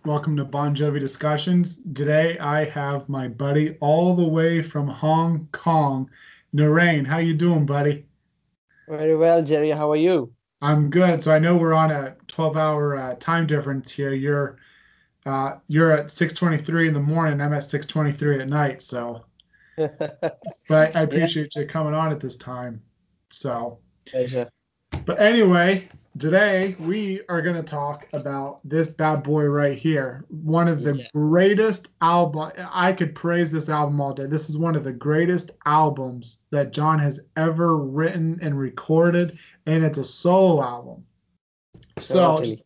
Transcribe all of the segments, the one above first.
Welcome to Bon Jovi Discussions. Today I have my buddy all the way from Hong Kong, Naren. How you doing, buddy? Very well, Jerry. How are you? I'm good. So I know we're on a 12-hour time difference here. You're at 6:23 in the morning. I'm at 6:23 at night. But I Yeah, appreciate you coming on at this time. So. pleasure. But anyway, today we are going to talk about this bad boy right here. One of the Yeah, greatest album. I could praise this album all day. This is one of the greatest albums that John has ever written and recorded, and it's a solo album. So totally.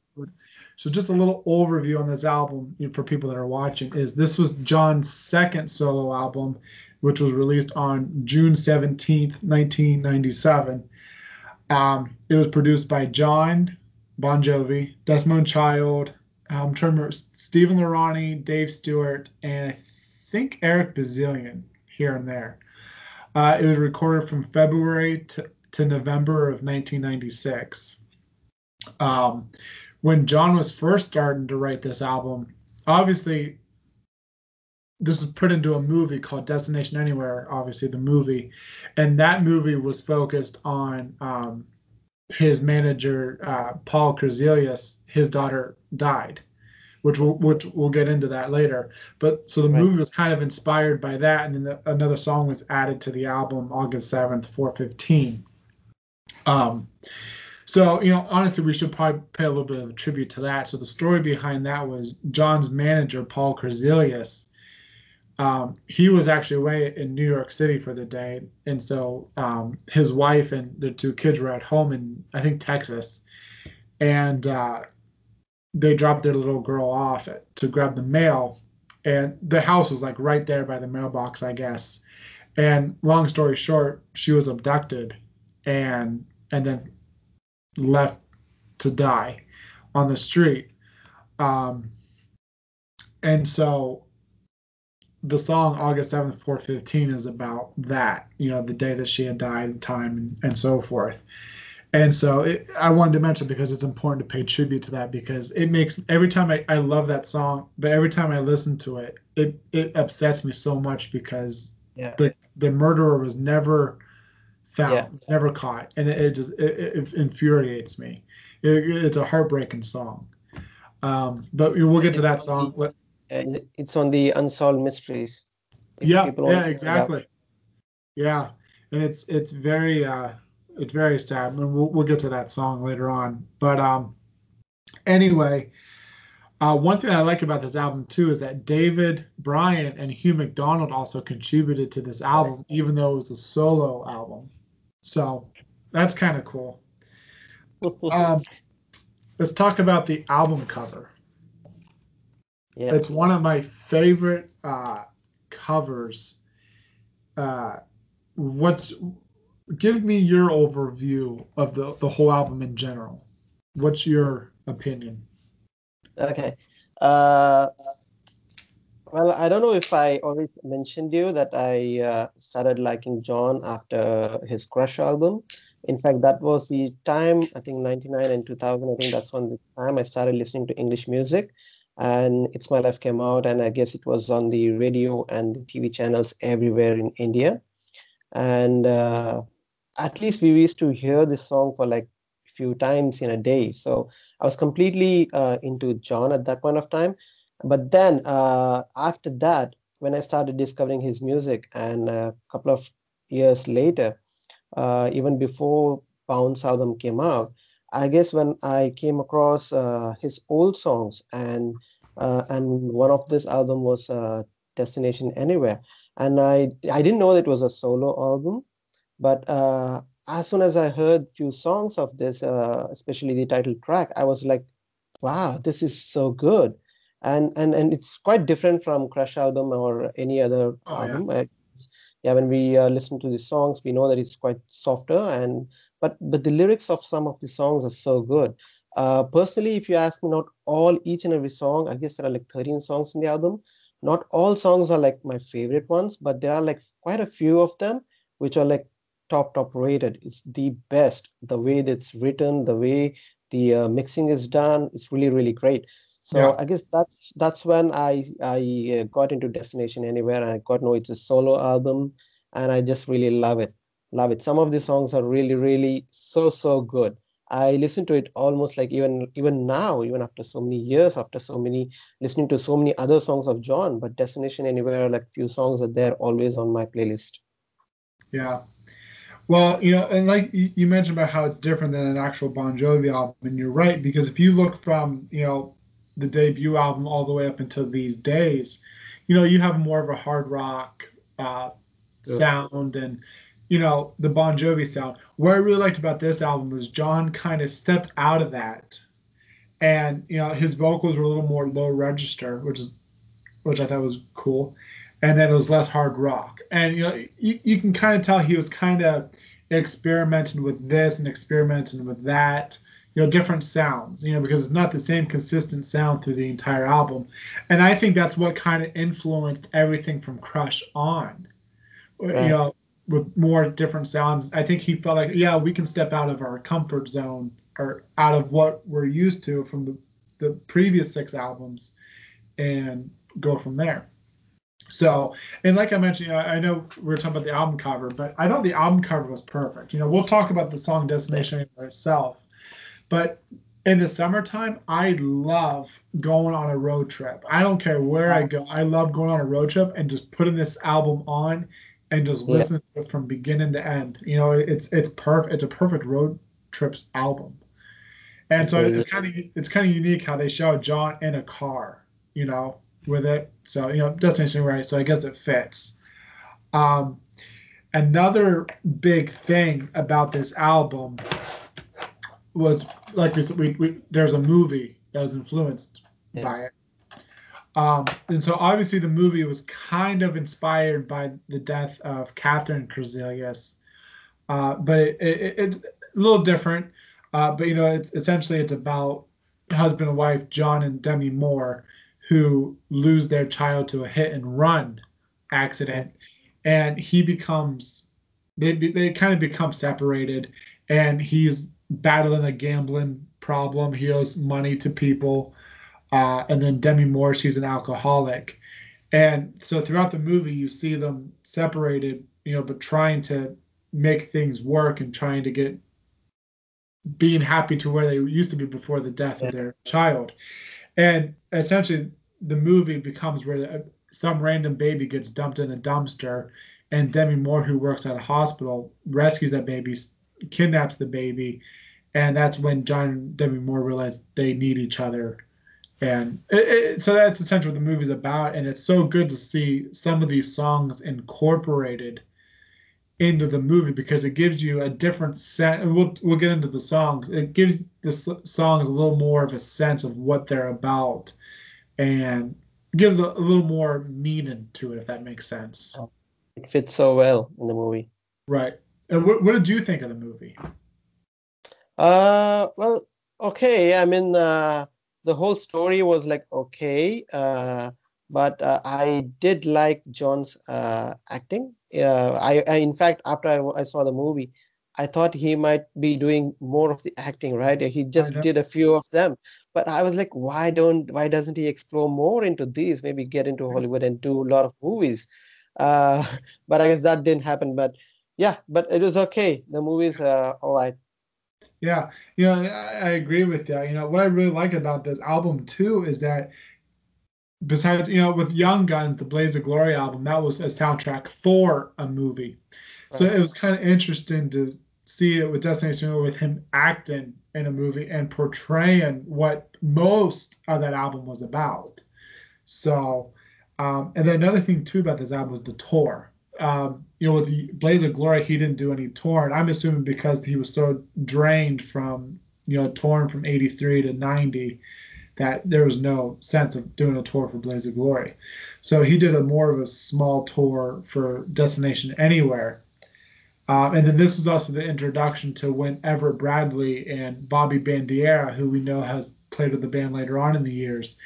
just a little overview on this album for people that are watching is this was John's second solo album, which was released on June 17th, 1997. It was produced by John Bon Jovi, Desmond Child, I'm trying to remember, Stephen Lorani, Dave Stewart, and I think Eric Bazillion here and there. It was recorded from February to November of 1996. Um, when John was first starting to write this album, obviously this was put into a movie called Destination Anywhere, obviously the movie, and that movie was focused on his manager, Paul Korzelius. His daughter died, which we'll get into that later. But so the Right. movie was kind of inspired by that, and then another song was added to the album August 7th, 415. Um, so, honestly, we should probably pay a little bit of a tribute to that. So the story behind that was John's manager, Paul Korzelius. He was actually away in New York City for the day, and so his wife and their two kids were at home in, I think, Texas, and they dropped their little girl off to grab the mail, and the house was like right there by the mailbox, I guess. And long story short, she was abducted, and then left to die on the street. Um, and so the song August 7th, 415 is about that, the day that she had died, the time, and so forth. And so I wanted to mention because it's important to pay tribute to that because it makes every time I love that song, but every time I listen to it, it upsets me so much because Yeah. the murderer was never Yeah. found, was never caught, and it infuriates me. It's a heartbreaking song. But we'll get to It's that on the song. it's on the Unsolved Mysteries. If Yeah, people want yeah, to check it out. exactly. Yeah, and it's very sad, and we'll get to that song later on. But anyway, one thing I like about this album too is that David Bryant and Hugh McDonald also contributed to this Right. album, even though it was a solo album. So that's kind of cool. Um, let's talk about the album cover. Yeah. It's one of my favorite covers. Uh, what's Give me your overview of the whole album in general. What's your opinion? Okay. Uh, well, I don't know if I already mentioned you that I started liking John after his Crush album. In fact, that was the time, I think 99 and 2000, I think that's when the time I started listening to English music. And It's My Life came out, and I guess it was on the radio and the TV channels everywhere in India. And at least we used to hear this song for like a few times in a day. So I was completely into John at that point of time. But then after that, when I started discovering his music, and a couple of years later, even before Bounce album came out, I guess when I came across his old songs, and one of this album was Destination Anywhere, and I didn't know that it was a solo album, but as soon as I heard few songs of this, especially the title track, I was like, wow, this is so good. And it's quite different from Crush album or any other Oh yeah. album. Yeah, when we listen to the songs, we know that it's quite softer, and but the lyrics of some of the songs are so good. Personally, if you ask me, not all each and every song, I guess there are like 13 songs in the album. Not all songs are like my favorite ones, but there are like quite a few of them which are like top rated. It's the best. The way that's written, the way the mixing is done, it's really great. So I guess that's when I got into Destination Anywhere, and I got to know it's a solo album, and I just really love it. Love it. Some of the songs are really, really so good. I listen to it almost like even now, even after so many years, after so many listening to so many other songs of John, but Destination Anywhere, like few songs are there always on my playlist. Yeah. Well, and like you mentioned about how it's different than an actual Bon Jovi album, and you're right, because if you look from, the debut album all the way up until these days, you have more of a hard rock uh, Yeah. sound and, the Bon Jovi sound. What I really liked about this album was John kind of stepped out of that, and, his vocals were a little more low register, which I thought was cool. And then it was less hard rock. And you can kind of tell he was kind of experimenting with this and experimenting with that, different sounds, because it's not the same consistent sound through the entire album. And I think that's what kind of influenced everything from Crush on, Right. with more different sounds. I think he felt like, yeah, we can step out of our comfort zone or out of what we're used to from the previous 6 albums and go from there. So, and like I mentioned, I know we were talking about the album cover, but I thought the album cover was perfect. We'll talk about the song Destination Anywhere itself, but in the summertime, I love going on a road trip. I don't care where I go. I love going on a road trip and just putting this album on and just Yeah. listening to it from beginning to end. It's perfect. It's a perfect road trip album. And so it's kind of unique how they show John in a car, with it. So Destination Right. So I guess it fits. Um, Another big thing about this album was, like we said, there's a movie that was influenced by it. And so obviously the movie was kind of inspired by the death of Catherine Corselius, but it's a little different. But it's about husband and wife John and Demi Moore, who lose their child to a hit and run accident, and they kind of become separated, and he's battling a gambling problem. He owes money to people, and then Demi Moore, she's an alcoholic, and so throughout the movie you see them separated, but trying to make things work and trying to get being happy to where they used to be before the death of their child. And essentially, the movie becomes where some random baby gets dumped in a dumpster, and Demi Moore, who works at a hospital, rescues that baby, kidnaps the baby, and that's when John and Demi Moore realize they need each other. And so that's essentially what the movie's about. And it's so good to see some of these songs incorporated into the movie because it gives you a different sense. And we'll get into the songs. It gives the songs a little more of a sense of what they're about, and gives a little more meaning to it, if that makes sense. It fits so well in the movie. Right. And what did you think of the movie? Well, okay. I mean, the whole story was like okay, but I did like John's acting. In fact, after I saw the movie, I thought he might be doing more of the acting, right? He just did a few of them, but I was like, why doesn't he explore more into these? Maybe get into Hollywood and do a lot of movies. But I guess that didn't happen. But yeah, but it was okay. The movie's all right. Yeah, I agree with you. What I really like about this album too is that besides, with Young Guns, the Blaze of Glory album, that was a soundtrack for a movie. So Right. it was kind of interesting to see it with Destination with him acting in a movie and portraying what most of that album was about. So, and then another thing too about this album was the tour. With the Blaze of Glory, he didn't do any tour, and I'm assuming because he was so drained from, touring from '83 to '90, that there was no sense of doing a tour for Blaze of Glory. So he did a more of a small tour for Destination Anywhere. And then this was also the introduction to when Everett Bradley and Bobby Bandiera, who we know has played with the band later on in the years,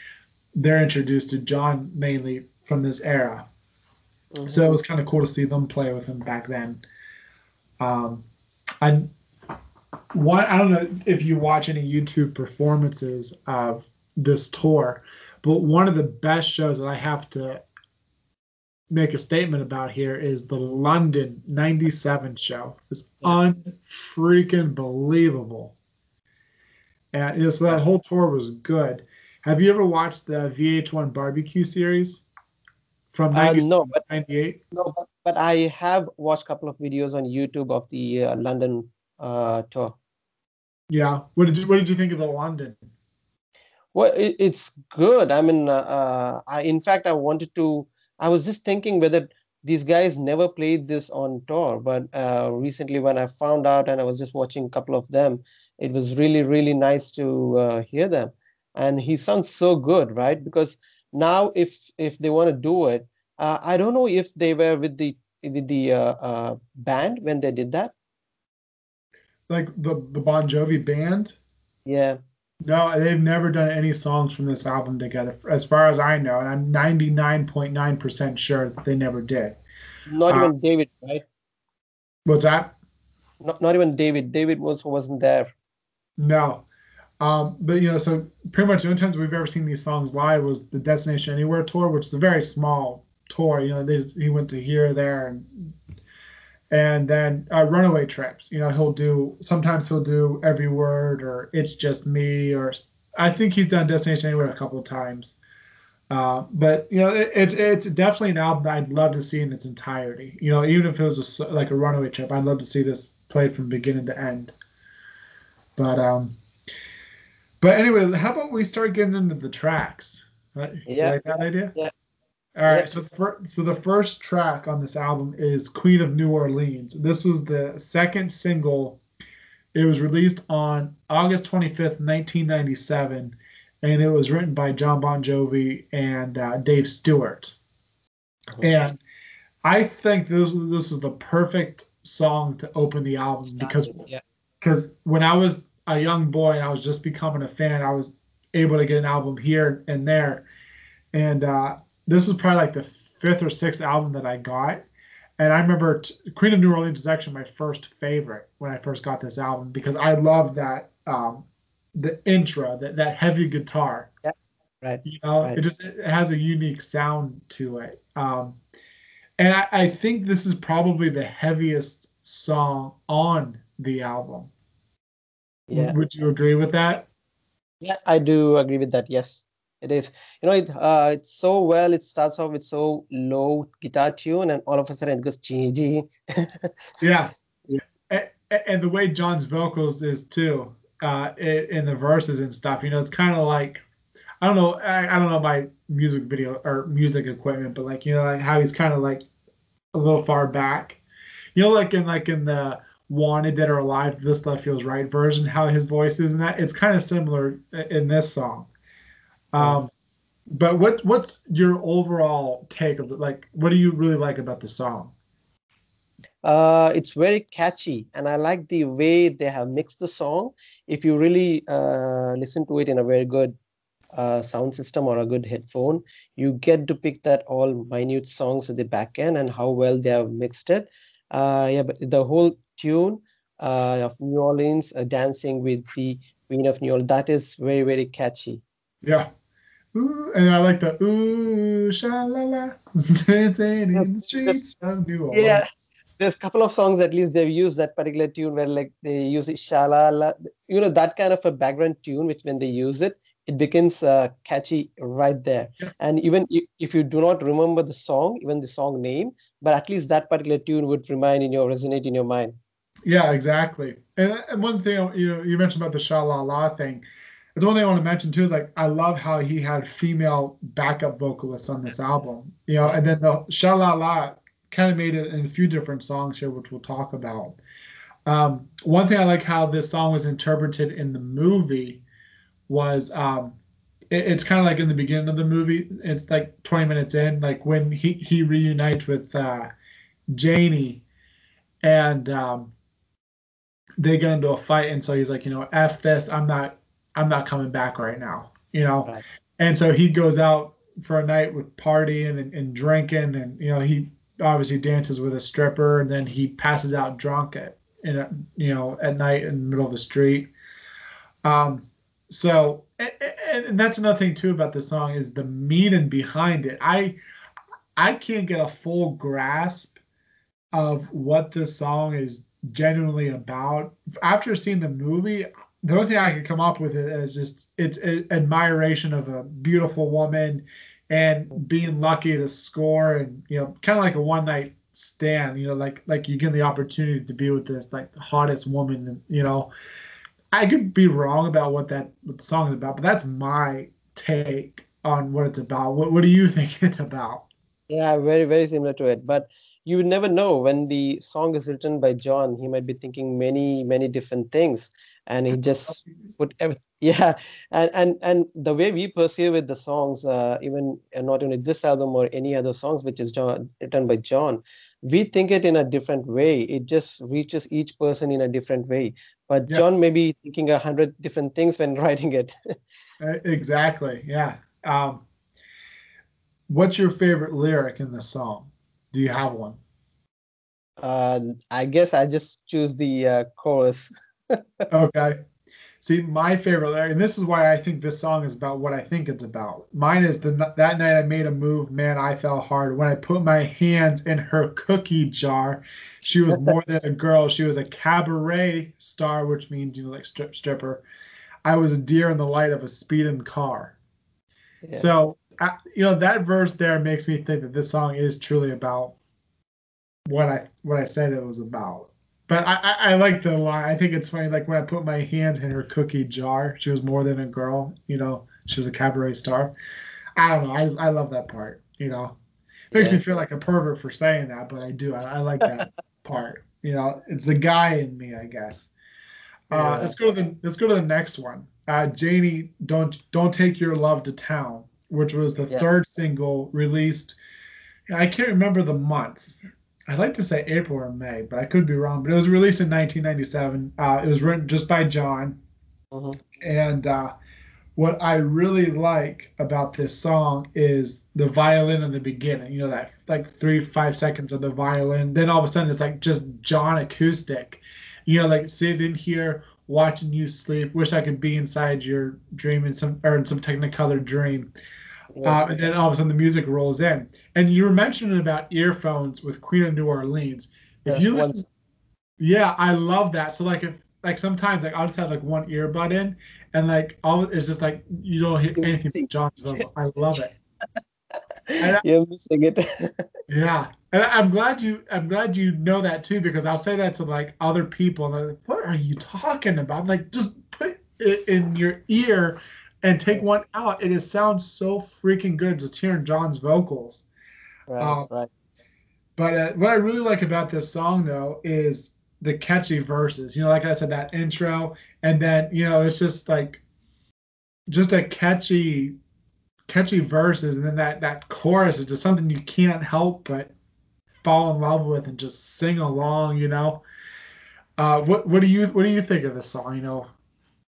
they're introduced to John mainly from this era. Mm-hmm. So it was kind of cool to see them play with him back then. I don't know if you watch any YouTube performances of this tour. But one of the best shows that I have to make a statement about here is the London '97 show. It's unfreaking believable. And so that whole tour was good. Have you ever watched the VH1 barbecue series from No, 97 to but 98? no, but I have watched a couple of videos on YouTube of the London tour. Yeah. What did you think of the London? Well, it's good. I mean, in fact, I was just thinking whether these guys never played this on tour, but recently when I found out and I was just watching a couple of them, it was really, really nice to hear them. And he sounds so good, right? Because now, if they want to do it, I don't know if they were with the band when they did that. Like the Bon Jovi band? Yeah. No, they've never done any songs from this album together, as far as I know, and I'm 99.9% sure that they never did. Not Uh, even David, right? what's that? Not even David. David wasn't there. No. But so pretty much the only times we've ever seen these songs live was the Destination Anywhere tour, which is a very small tour. He went to here, there, and then Runaway Trips. Sometimes he'll do Every Word or It's Just Me, or I think he's done Destination Anywhere a couple of times. But it's definitely an album that I'd love to see in its entirety. Even if it was like a Runaway Trip, I'd love to see this played from beginning to end. But anyway, how about we start getting into the tracks? Right? You Yeah, like that idea? yeah, All yeah. right. So the first track on this album is "Queen of New Orleans." This was the second single. It was released on August 25th, 1997, and it was written by John Bon Jovi and Dave Stewart. And I think this was the perfect song to open the album Start because with, yeah. because when I was a young boy and I was just becoming a fan, I was able to get an album here and there. And this was probably like the fifth or sixth album that I got. And I remember Queen of New Orleans is actually my first favorite when I first got this album because I love that the intro, that heavy guitar. Yeah, right, It right. it has a unique sound to it. And I think this is probably the heaviest song on the album. Yeah, Would you agree with that? yeah. I do agree with that. Yes, it is. It's so well. It starts off with so low guitar tune, and all of a sudden it goes G G. Yeah. Yeah, And the way John's vocals is too, in the verses and stuff, it's kind of like I don't know my music video or music equipment, but like how he's kind of like a little far back, like in the Wanted Dead or Alive, This Stuff Feels Right version, how his voice is in that. It's kind of similar in this song. right. Um, but what's your overall take of like? What do you really like about the song? It's very catchy, and I like the way they have mixed the song. If you really listen to it in a very good sound system or a good headphone, you get to pick that all minute songs at the back end and how well they have mixed it. Yeah, but the whole tune of New Orleans dancing with the Queen of New Orleans, that is very, very catchy. Yeah. Ooh, and I like the ooh sha la la dancing in Yes, the yes, streets of New yeah. Orleans. There's a couple of songs at least they've used that particular tune where like they use it shalala, that kind of a background tune, which when they use it, it becomes catchy right there. Yeah, And even if you do not remember the song, even the song name, but at least that particular tune would resonate in your mind. yeah, exactly. And one thing you mentioned about the sha la la thing. It's one thing I want to mention too is like I love how he had female backup vocalists on this album. Yeah. And then the sha la la kind of made it in a few different songs here, which we'll talk about. One thing I like how this song was interpreted in the movie was it's kind of like in the beginning of the movie. It's like 20 minutes in, like when he reunites with Janie and they get into a fight, and so he's like, F this, I'm not coming back right now. Right. And so he goes out for a night with partying and drinking, and he obviously dances with a stripper, and then he passes out drunk at night in the middle of the street. Um, So, and that's another thing too about this song is the meaning behind it. I can't get a full grasp of what this song is genuinely about. After seeing the movie, the only thing I could come up with is just it's admiration of a beautiful woman and being lucky to score, and kind of like a one night stand, like you get the opportunity to be with this like the hottest woman, and I could be wrong about what the song is about, but that's my take on what it's about. What do you think it's about? Yeah, very, very similar to it. But you would never know when the song is written by John. He might be thinking many, many different things, and he just put everything. Yeah, and the way we perceive it, the songs, even not only this album or any other songs which is written by John, we think it in a different way. It just reaches each person in a different way. But Yeah, John may be thinking 100 different things when writing it. exactly. Yeah. What's your favorite lyric in the song? Do you have one? I guess I just choose the chorus. Okay. See, my favorite lyric, and this is why I think this song is about what I think it's about. Mine is that night I made a move, man, I fell hard. When I put my hands in her cookie jar, she was more than a girl. She was a cabaret star, which means, like stripper. I was a deer in the light of a speeding car. Yeah. So, that verse there makes me think that this song is truly about what I said it was about. But I like the line. I think it's funny. Like when I put my hands in her cookie jar, she was more than a girl. She was a cabaret star. I don't know. I love that part. Makes me Yeah. feel like a pervert for saying that, but I do. I like that part. It's the guy in me, I guess. Yeah. Let's go to the next one. Janie, don't take your love to town, which was the Yeah. third single released. I can't remember the month. I'd like to say April or May, but I could be wrong. But it was released in 1997. It was written just by John. Mhm. And what I really like about this song is the violin in the beginning. That like 3 5 seconds of the violin. Then all of a sudden it's like just John acoustic. Like sitting here watching you sleep. Wish I could be inside your dream in some Technicolor dream. Yeah. And then all of a sudden the music rolls in. And you were mentioning about earphones with Queen of New Orleans. If Yes. you listen, Once. yeah, I love that. So like if like sometimes like I'll just have like one earbud in, and like all it's just like you don't hear You're anything missing. but John's vocal. I love it. And You're missing it. yeah, and I'm glad you know that too, because I'll say that to like other people and they're like, "What are you talking about?" I'm like, just put it in your ear and take one out. It sounds so freaking good just hearing John's vocals. Right. Um, Right. but what I really like about this song though is the catchy verses. Like I said, that intro, and then it's just like just a catchy verses, and then that chorus is just something you can't help but fall in love with and just sing along. What do you think of this song?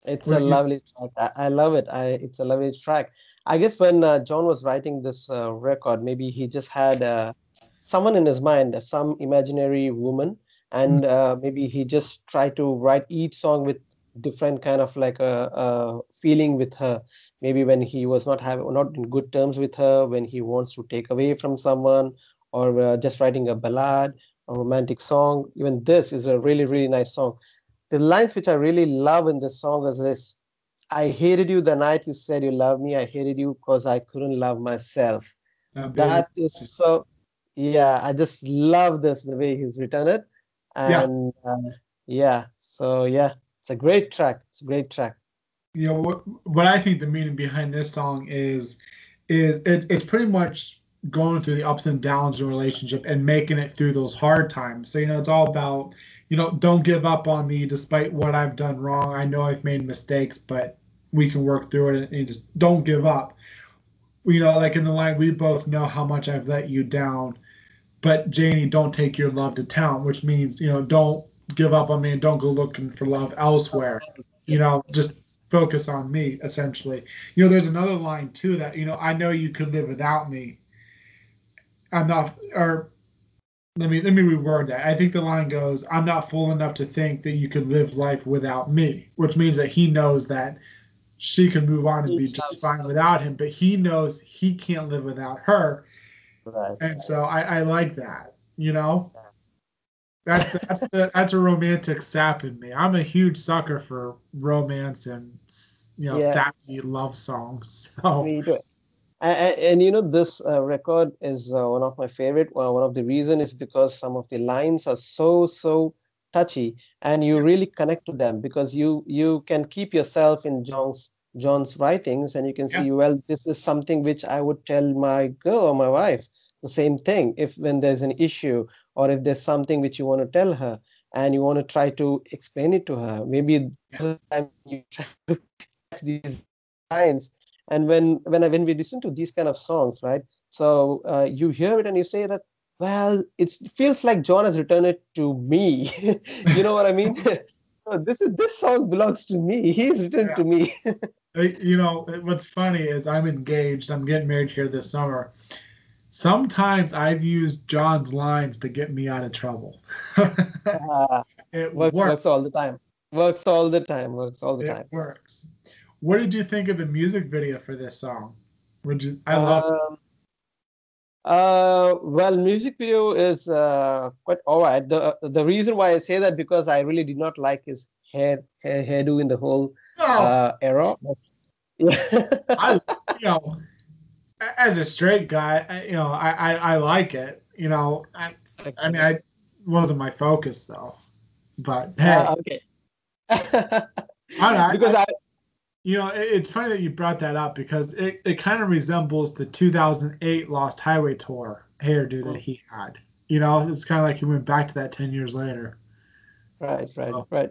It's What a do you? lovely track. I love it. It's a lovely track. I guess when John was writing this record, maybe he just had someone in his mind, some imaginary woman, and maybe he just tried to write each song with different kind of like a feeling with her. Maybe when he was not in good terms with her, when he wants to take away from someone, or just writing a ballad, a romantic song. Even this is a really, really nice song. The lines which I really love in this song is this: I hated you the night you said you loved me. I hated you because I couldn't love myself. Baby? That is so, yeah, I just love this, the way he's written it. Yeah. And yeah, so yeah, it's a great track. It's a great track. What I think the meaning behind this song it's pretty much going through the ups and downs of a relationship and making it through those hard times. So it's all about don't give up on me despite what I've done wrong. I know I've made mistakes, but we can work through it, and just don't give up. Like in the line, we both know how much I've let you down, but Janie, don't take your love to town, which means don't give up on me and don't go looking for love elsewhere. Just focus on me, essentially. There's another line too that I know you could live without me. I'm not, or let me reword that. I think the line goes, I'm not fool enough to think that you could live life without me, which means that he knows that she can move on and He be just loves fine without him, but he knows he can't live without her. right. And so I like that, you know. That's a romantic sap in me. I'm a huge sucker for romance and Yeah, sappy love songs. So me too. And you know, this record is one of my favorite. One of the reason is because some of the lines are so touchy, and you really connect to them because you can keep yourself in John's writings, and you can yeah, see, well, this is something which I would tell my girl or my wife. The same thing. If when there's an issue or if there's something which you want to tell her and you want to try to explain it to her, maybe yeah, the time you try to catch these lines. And when we listen to these kind of songs, right? So you hear it and you say that, well, it feels like John has returned it to me. You know what I mean? So this song belongs to me. He's written yeah. to me. What's funny is I'm engaged. I'm getting married here this summer. Sometimes I've used John's lines to get me out of trouble. Uh, It works all the works. time. Works all the time. Works all the It time. works. What did you think of the music video for this song? Would you? I love. Um, well, music video is quite all right. The reason why I say that because I really did not like his hairdo in the whole Oh, era. Yeah. I as a straight guy, I like it. I mean, Okay. I wasn't my focus though. But hey, Okay. I don't know. Because I It's funny that you brought that up because it kind of resembles the 2008 Lost Highway tour hairdo that mm, he had. It's kind of like he went back to that 10 years later. So, right.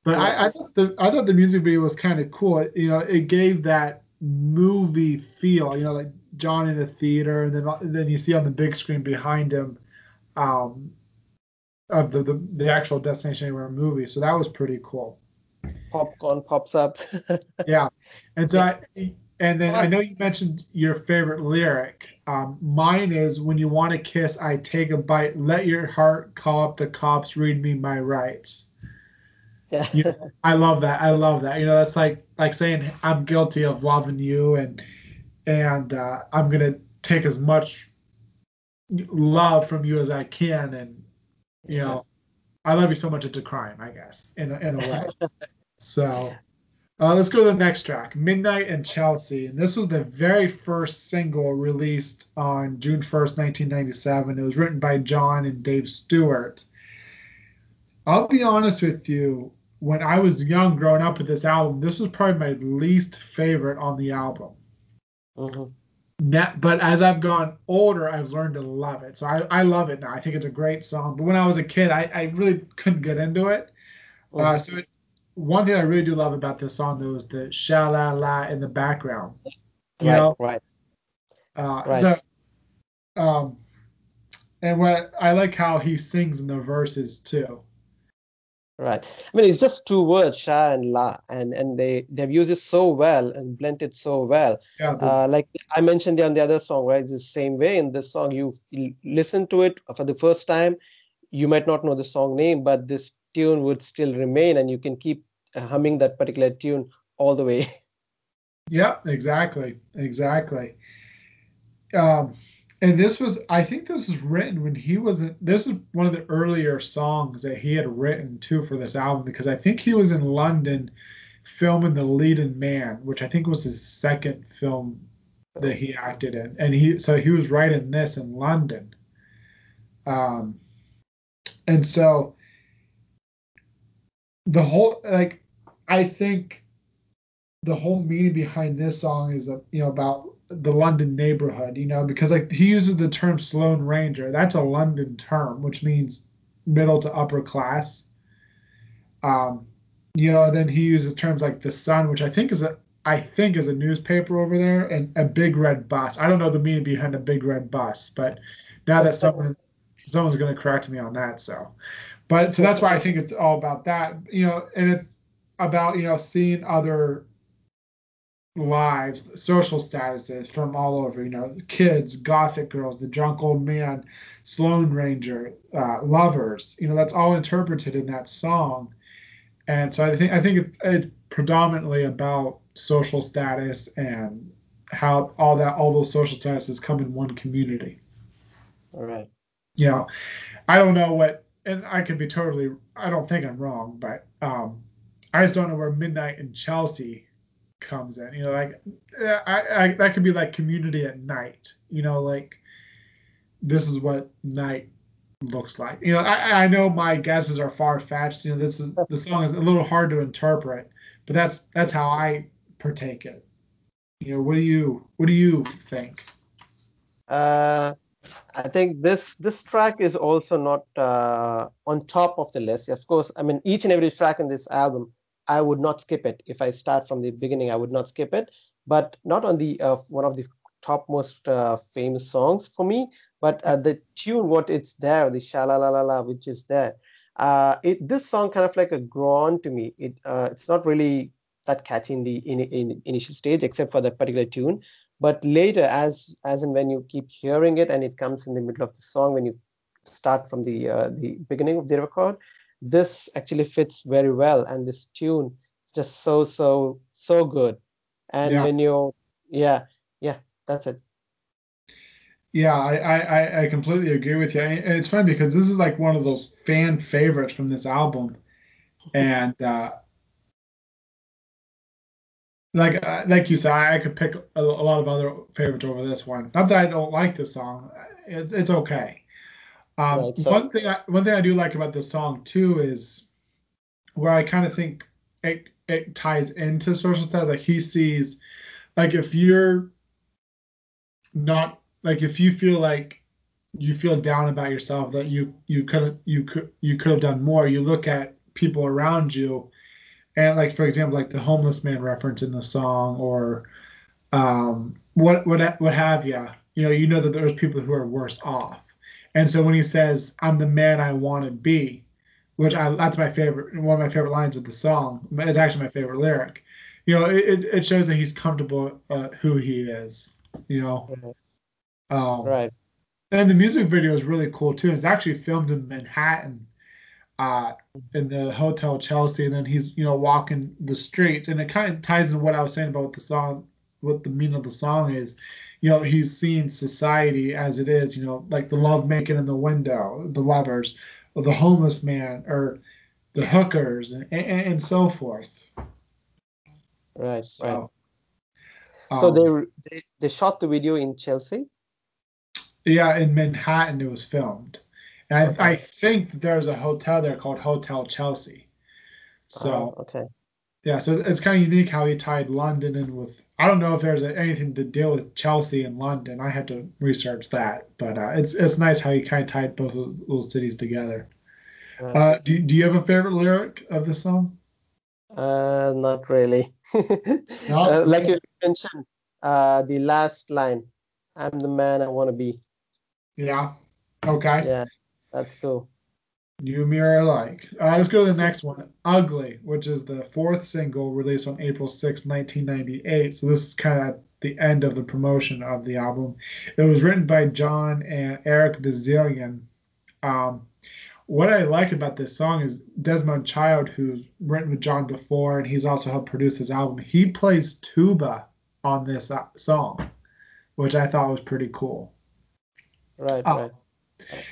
but Yeah. I thought the music video was kind of cool. It gave that movie feel. Like John in a theater, and then you see on the big screen behind him, um, of the actual Destination Anywhere movie. So that was pretty cool. Popcorn pops up. Yeah, and so Yeah. and then I Fun. know you mentioned your favorite lyric. Mine is when you want to kiss, I take a bite. Let your heart call up the cops. Read me my rights. Yeah. I love that. I love that. That's like saying I'm guilty of loving you, and I'm gonna take as much love from you as I can, and you Yeah. know I love you so much it's a crime, I guess, in a way. So. Let's go to the next track, Midnight and Chelsea. And this was the very first single released on June 1st, 1997. It was written by John and Dave Stewart. I'll be honest with you, when I was young growing up with this album, this was probably my least favorite on the album. Mhm. But as I've gone older, I've learned to love it. So I love it now. I think it's a great song. But when I was a kid, I really couldn't get into it. Mhm. One thing I really do love about this song though is the sha la la in the background. You Right. know, Right. uh, Right. so um, and what I like how he sings in the verses too. Right. I mean, it's just two words, Sha and La, and they've used it so well and blended it so well. Yeah, there's Like I mentioned on the other song, right? It's the same way in this song. You listen to it for the first time, you might not know the song name, but this tune would still remain, and you can keep humming that particular tune all the way. yeah, exactly. Um, and I think this was written when he wasn't. This is one of the earlier songs that he had written too for this album because I think he was in London filming The Leading Man, which I think was his second film that So, he acted in, and he was writing this in London. Um, and so the whole I think the whole meaning behind this song is about the London neighborhood, because like he uses the term Sloane Ranger. That's a London term, which means middle to upper class. Um, and then he uses terms like the Sun, which I think is a newspaper over there, and a big red bus. I don't know the meaning behind a big red bus, but now that someone's going to correct me on that. So that's why I think it's all about that, and it's about seeing other lives, social statuses from all over, kids, gothic girls, the drunk old man, Sloane Ranger, lovers, that's all interpreted in that song. And so I think it's predominantly about social status and how all those social statuses come in one community. All right. You know, I don't know what, and I could be totally, I don't think I'm wrong, but I just don't know where Midnight in Chelsea comes in. You know, like I that could be like community at night. You know, like this is what night looks like. You know, I know my guesses are far fetched. You know, this is the song is a little hard to interpret, but that's how I partake it. You know, what do you think? Uh, I think this track is also not on top of the list. Of course, I mean each and every track in this album, I would not skip it. If I start from the beginning, I would not skip it. But not on the one of the top most famous songs for me. But the tune, what it's there, the Shalalalala, which is there. This song kind of like a groan to me. It's not really that catchy in the initial stage, except for that particular tune. But later, as and when you keep hearing it and it comes in the middle of the song, when you start from the beginning of the record, this actually fits very well, and this tune is just so good. And Yeah, when you, yeah, yeah, that's it. yeah, I completely agree with you. And it's funny because this is like one of those fan favorites from this album, and like you said, I could pick a lot of other favorites over this one. Not that I don't like this song, it's okay. Right. So, One thing I do like about this song too is where I kind of think it ties into social status. Like he sees, like if you're not like if you feel like you feel down about yourself that you could have done more. You look at people around you, and like for example, like the homeless man reference in the song, or what have you. You know that there's people who are worse off, and so when he says, "I'm the man I want to be," which I that's my favorite, one of my favorite lines of the song. It's actually my favorite lyric. It shows that he's comfortable who he is. You know, mhm, um, right, and the music video is really cool too. It's actually filmed in Manhattan, uh, in the Hotel Chelsea, and then he's walking the streets, and it kind of ties in what I was saying about the song. What the meaning of the song is, he's seeing society as it is. Like the love making in the window, the lovers, or the homeless man, or the hookers, and so forth. right, right. So, So um, they shot the video in Chelsea. yeah, in Manhattan it was filmed, and I Okay. think that there's a hotel there called Hotel Chelsea. So Okay. yeah, so it's kind of unique how he tied London in with. I don't know if there's anything to deal with Chelsea and London. I had to research that, but it's nice how he kind of tied both of those cities together. Right. Do you have a favorite lyric of the song? Not really. No. Like Okay. you mentioned, the last line, "I'm the man I want to be." Yeah. Okay. Yeah, that's cool. You and me are alike. Let's go to the next one. Ugly, which is the fourth single released on April 6th, 1998. So this is kind of the end of the promotion of the album. It was written by John and Eric Bazillion. Um, what I like about this song is Desmond Child, who's written with John before, and he's also helped produce this album. He plays tuba on this song, which I thought was pretty cool. Right, Uh, right. Right.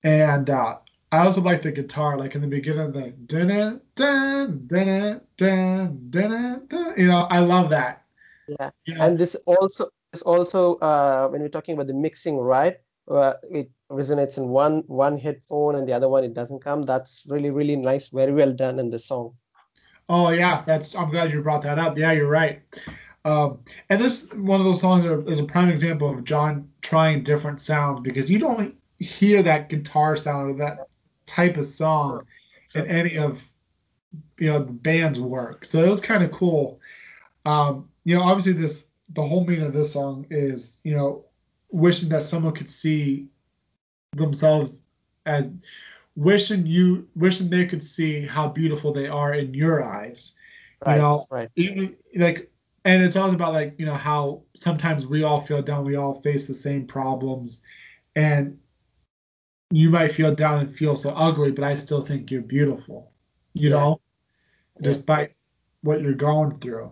and I also like the guitar, like in the beginning of the dun dun dun dun dun dun. I love that. Yeah, You know, and this also when we're talking about the mixing, right? It resonates in one headphone and the other one it doesn't come. That's really nice, very well done in the song. oh yeah, I'm glad you brought that up. Yeah, you're right. And this one of those songs is a prime example of John trying different sounds because you don't hear that guitar sound or that type of song Sure, in sure. any of the band's work. So it was kind of cool. Obviously the whole meaning of this song is wishing that someone could see themselves as wishing they could see how beautiful they are in your eyes. you Right, know right. even like and it's always about like how sometimes we all feel down, we all face the same problems, and you might feel down and feel so ugly, but I still think you're beautiful, you Yeah, know yeah. despite what you're going through.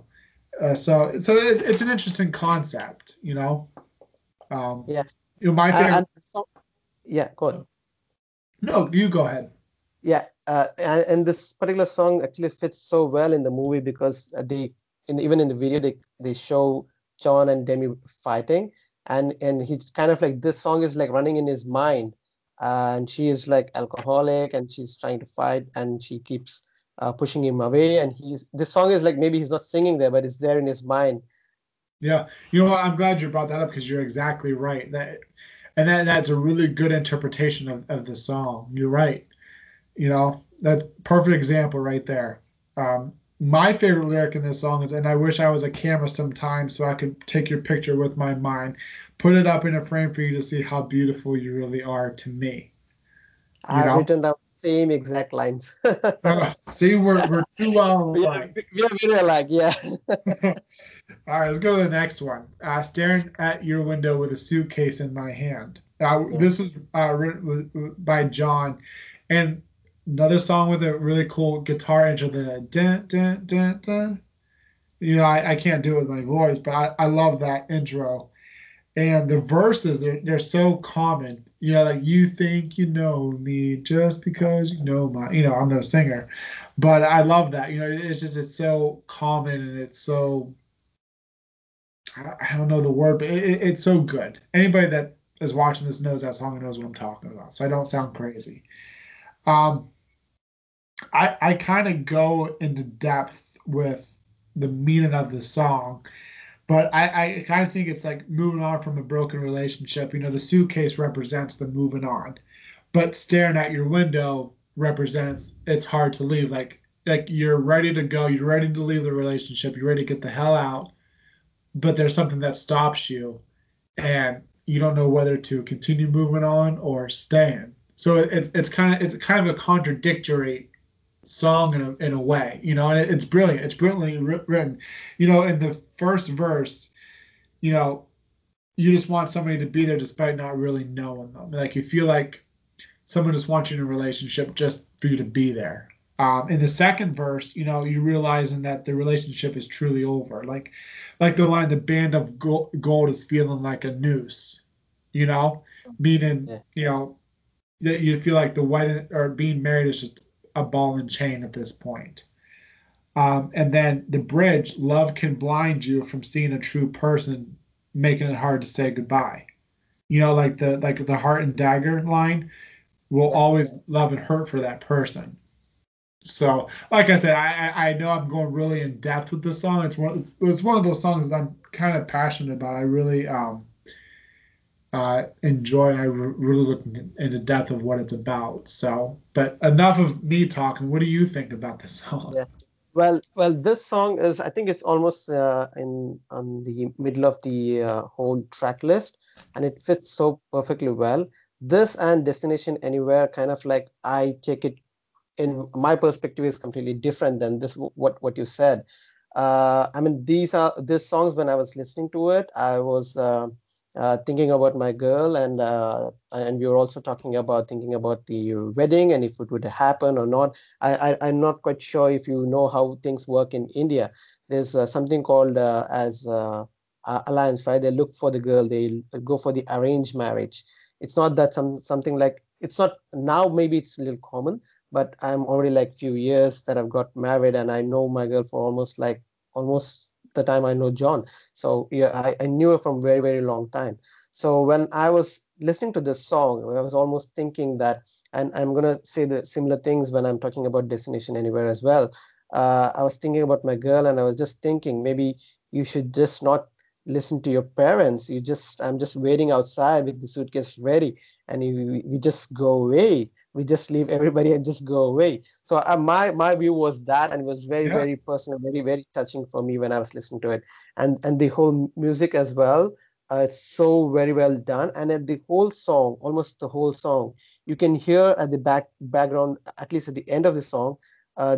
It's an interesting concept, you know. Um, Yeah. my favorite. And so, yeah, go on. No, you go ahead. Yeah, and this particular song actually fits so well in the movie because even in the video they show John and Demi fighting, and he's kind of like this song is like running in his mind, and she is like alcoholic and she's trying to fight and she keeps pushing him away, and he's this song is like maybe he's not singing there but it's there in his mind. Yeah, you know what? I'm glad you brought that up because you're exactly right. That's a really good interpretation of the song. You're right. You know, that's perfect example right there. My favorite lyric in this song is, and I wish I was a camera sometime so I could take your picture with my mind, put it up in a frame for you to see how beautiful you really are to me. You I've know, written down same exact lines. see, we're too well We are, alike. we are very alike, yeah. All right, let's go to the next one. Staring at your window with a suitcase in my hand. Yeah. This was written by John, and another song with a really cool guitar intro. The dun, dun, dun, dun. You know, I can't do it with my voice, but I love that intro. And the verses, they're so common. You know, like you think you know me just because you know my, you know, I'm no singer, but I love that. You know, it's so common and it's so I don't know the word, but it's so good. Anybody that is watching this knows that song and knows what I'm talking about. So I don't sound crazy. Um, I kind of go into depth with the meaning of the song, but I kind of think it's like moving on from a broken relationship. You know, the suitcase represents the moving on, but staring at your window represents it's hard to leave. Like you're ready to go, you're ready to leave the relationship, you're ready to get the hell out, but there's something that stops you and you don't know whether to continue moving on or staying. So it's kind of a contradictory song in a way, you know, and it's brilliant. It's brilliantly written. You know, in the first verse, you know, you just want somebody to be there despite not really knowing them. Like you feel like someone just wants you in a relationship just for you to be there. In the second verse, you know, you realizing that the relationship is truly over. Like the line, "The band of gold is feeling like a noose," you know, meaning, Yeah. you know, that you feel like the wedding or being married is just a ball and chain at this point. And then the bridge, "Love can blind you from seeing a true person, making it hard to say goodbye." You know, like the heart and dagger line, will Yeah. always love and hurt for that person. So, like I said, I know I'm going really in depth with this song. It's one of those songs that I'm kind of passionate about. I really enjoy and I really look into depth of what it's about. So, but enough of me talking. What do you think about this song? Yeah. Well, this song is, I think it's almost in on the middle of the whole track list, and it fits so perfectly well. This and Destination Anywhere kind of like I take it in my perspective is completely different than this what you said. I mean, these songs when I was listening to it, I was thinking about my girl, and we were also talking about thinking about the wedding and if it would happen or not. I'm not quite sure if you know how things work in India. There's something called as alliance, right? They look for the girl, they go for the arranged marriage. It's not that something like it's not now. Maybe it's a little common, but I'm already like few years that I've got married and I know my girl for almost the time I know John. So yeah, I knew her from very, very long time. So when I was listening to this song, I was almost thinking that, and I'm gonna say the similar things when I'm talking about Destination Anywhere as well. I was thinking about my girl and I was just thinking maybe you should just not listen to your parents. I'm just waiting outside with the suitcase ready and we just go away, we just leave everybody and just go away. So my view was that, and it was very, Yeah, very personal, very, very touching for me when I was listening to it, and the whole music as well. It's so very well done, and at the whole song, almost the whole song, you can hear at the background, at least at the end of the song,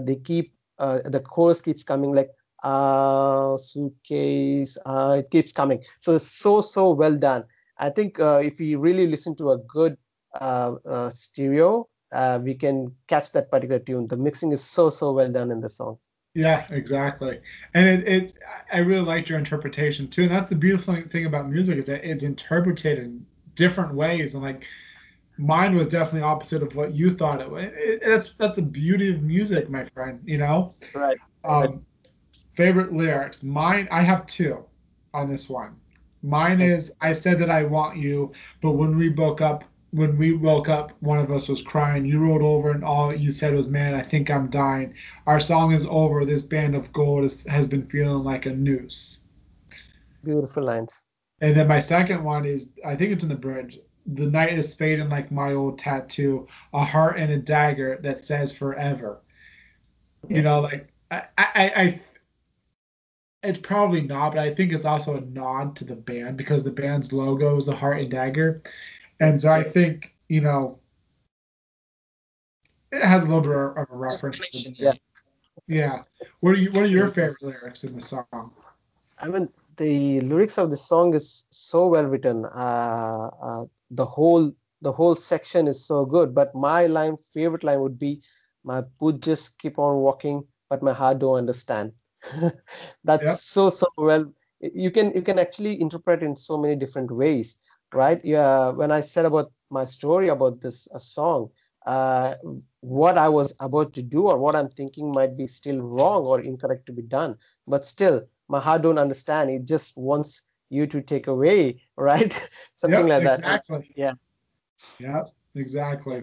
they keep the chorus keeps coming like suitcase. It keeps coming, so it's so well done. I think if we really listen to a good stereo, we can catch that particular tune. The mixing is so well done in the song. Yeah, exactly. And I really liked your interpretation too. And that's the beautiful thing about music is that it's interpreted in different ways. And like mine was definitely opposite of what you thought it was. That's the beauty of music, my friend, you know? Right. Right. Um, Favorite lyrics. Mine, I have two on this one. Mine Okay. is I said that I want you, but when we woke up, one of us was crying. You rolled over and all you said was, "Man, I think I'm dying. Our song is over. This band of gold has been feeling like a noose." Beautiful lines. And then my second one is I think it's in the bridge. The night is fading like my old tattoo, a heart and a dagger that says forever. You Yeah. know, like I it's probably not, but I think it's also a nod to the band because the band's logo is the heart and dagger. Yeah. And so I think, you know, it has a little bit of a There's a reference to the connection. Yeah. band. Yeah. What are your favorite lyrics in the song? I mean, the lyrics of the song is so well written. The whole the whole section is so good. But my favorite line would be, "My boot just keep on walking, but my heart don't understand." That's Yep. so well. You can actually interpret in so many different ways, right? Yeah. When I said about my story about this song, uh, what I was about to do or what I'm thinking might be still wrong or incorrect to be done, but still my heart don't understand. It just wants you to take away, right? Something Yep, like that. And exactly. yeah, Yep, yeah, exactly.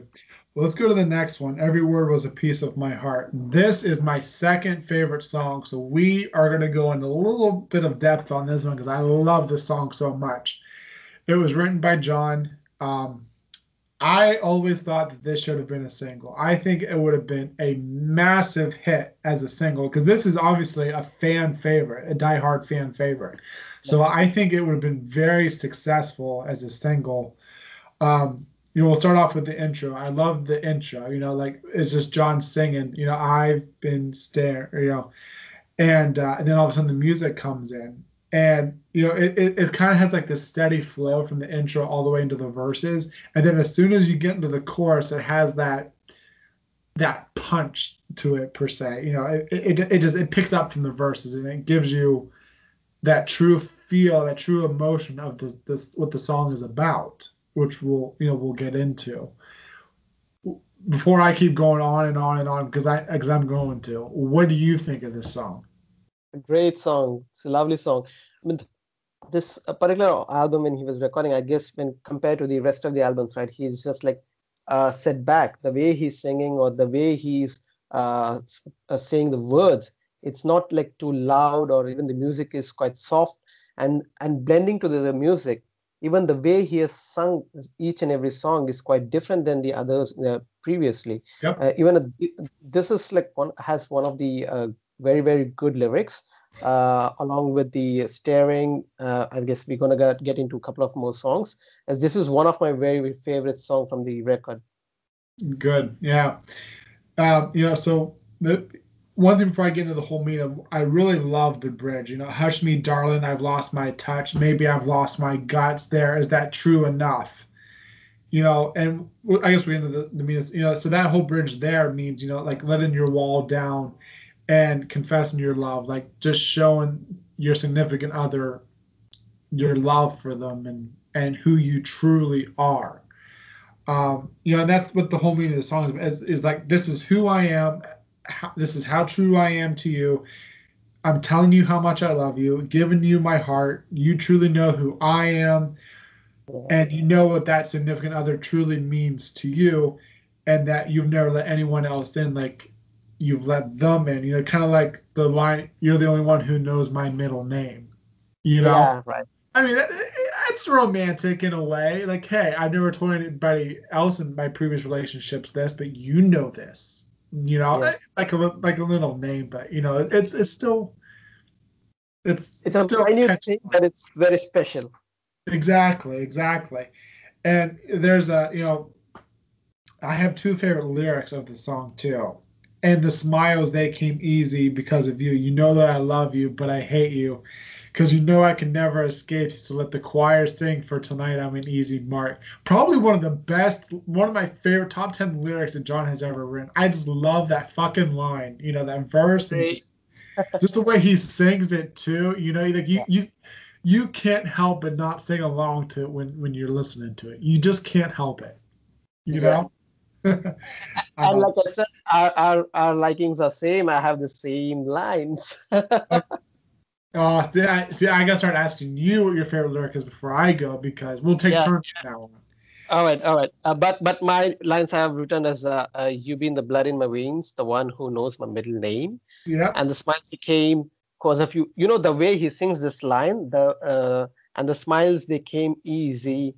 Well, let's go to the next one. Every word was a piece of my heart. This is my second favorite song. So we are going to go into a little bit of depth on this one because I love this song so much. It was written by John. I always thought that this should have been a single. I think it would have been a massive hit as a single because this is obviously a fan favorite, a diehard fan favorite. yeah. So I think it would have been very successful as a single. We'll start off with the intro. I love the intro. Like it's just John singing. I've been staring. And then all of a sudden the music comes in, and it kind of has like this steady flow from the intro all the way into the verses, and then as soon as you get into the chorus, it has that punch to it per se. It picks up from the verses and it gives you that true feel, that true emotion of this what the song is about, which we'll get into. Before I keep going on and on and on, because I'm going to. What do you think of this song? A great song. It's a lovely song. I mean, this particular album when he was recording, I guess when compared to the rest of the albums, right, he's just like set back. The way he's singing or the way he's saying the words, it's not like too loud, or even the music is quite soft and blending to the music. Even the way he has sung each and every song is quite different than the others previously. Yep. Even this is like one of the very good lyrics, along with the staring. I guess we're gonna get into a couple of more songs, as this is one of my very favorite song from the record. Good. Yeah. So the one thing before I get into the whole meaning, I really love the bridge. Hush me, darling, I've lost my touch. Maybe I've lost my guts. There is that true enough. And I guess we get into the meaning. So that whole bridge there means, like letting your wall down and confessing your love, like just showing your significant other your love for them and who you truly are. And that's what the whole meaning of the song is like, this is who I am. This is how true I am to you. I'm telling you how much I love you, giving you my heart. You truly know who I am, Yeah, and you know what that significant other truly means to you, and that you've never let anyone else in like you've let them in. Kind of like the line, "You're the only one who knows my middle name." You know, yeah, right. I mean, that's romantic in a way. Like, hey, I've never told anybody else in my previous relationships this, but you know this. Yeah, Like a little name, but it's it's a still minute catchy. thing, but it's very special. Exactly, exactly. And there's I have two favorite lyrics of the song too. And the smiles, they came easy because of you. You know that I love you, but I hate you because you know I can never escape. So let the choir sing for tonight. I'm an easy mark. Probably one of my favorite top 10 lyrics that John has ever written. I just love that fucking line, that verse and Agree. just. just the way he sings it too. Like you can't help but not sing along to it when you're listening to it. You just can't help it. You Yeah. know. And um, like I said, our likings are same. I have the same lines. I gotta start asking you what your favorite lyric is before I go because we'll take Yeah. turns from now on. All right, all right. But my lines I have written as you been the blood in my veins, the one who knows my middle name, Yep, and the smiles he came cause of you. You know the way he sings this line, the and the smiles they came easy,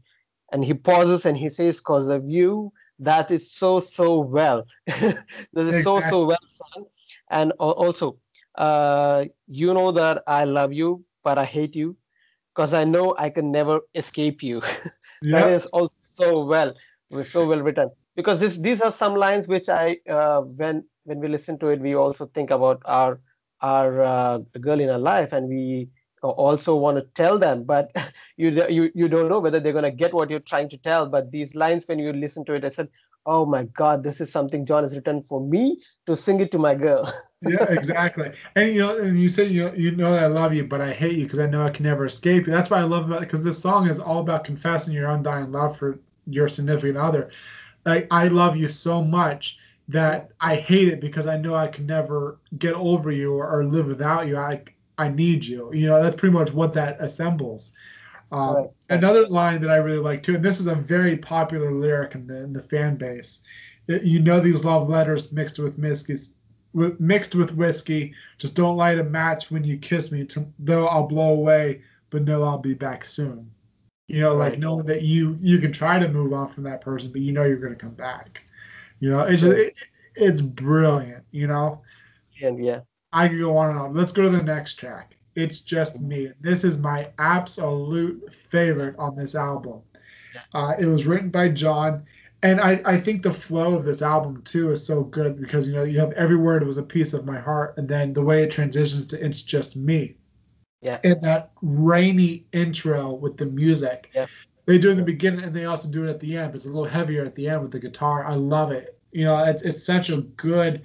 and he pauses and he says, "Cause of you." That is so so well. That is so exactly. so well sung, and also, you know that I love you, but I hate you because I know I can never escape you. That Yep. is also so well written. Because these are some lines which when we listen to it, we also think about our girl in our life, and we also want to tell them, but you don't know whether they're gonna get what you're trying to tell. But these lines, when you listen to it, I said, "Oh my God, this is something John has written for me to sing it to my girl." Yeah, exactly. And and you say you know that I love you, but I hate you because I know I can never escape you. That's what I love about it because this song is all about confessing your undying love for your significant other. Like I love you so much Yeah, that I hate it because I know I can never get over you or live without you. I need you. That's pretty much what that assembles. correct. Correct. Another line that I really like too, and this is a very popular lyric in the fan base. These love letters mixed with whiskey. Just don't light a match when you kiss me, though I'll blow away, but know I'll be back soon. Like Right. knowing that you can try to move on from that person, but you're going to come back. It's just, Right. it's brilliant. And yeah. I could go on and on. Let's go to the next track. It's Just Me. This is my absolute favorite on this album. Yeah. It was written by John, and I think the flow of this album too is so good because you have every word was a piece of my heart, and then the way it transitions to It's Just Me, Yeah. and that rainy intro with the music. Yeah. They do it in the Yeah. beginning and they also do it at the end. But it's a little heavier at the end with the guitar. I love it. It's such a good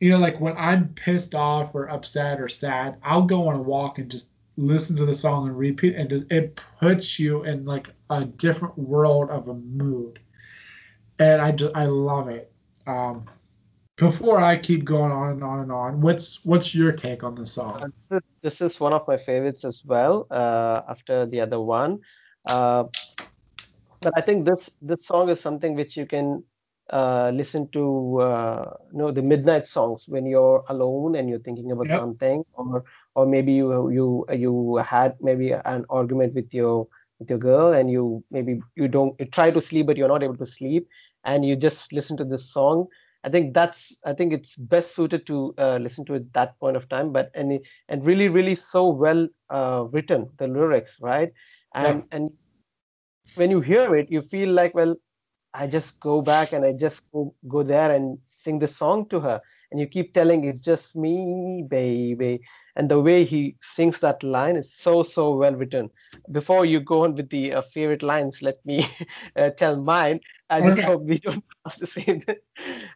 like when I'm pissed off or upset or sad, I'll go on a walk and just listen to the song and repeat, and it puts you in like a different world of a mood. And I love it. Um, Before I keep going on and on and on, what's your take on the song? This is one of my favorites as well, after the other one. Uh, but I think this song is something which you can listen to, the midnight songs when you're alone and you're thinking about Yep. something, or maybe you had maybe an argument with your girl, and you try to sleep but you're not able to sleep, and you just listen to this song. I think it's best suited to listen to it that point of time. And really really so well written, the lyrics, right? Yeah. And when you hear it, you feel like, well, I just go back and I just go there and sing the song to her. And you keep telling, it's just me, baby. And the way he sings that line is so, so well written. Before you go on with the favorite lines, let me tell mine. I just Okay. hope we don't cross the same.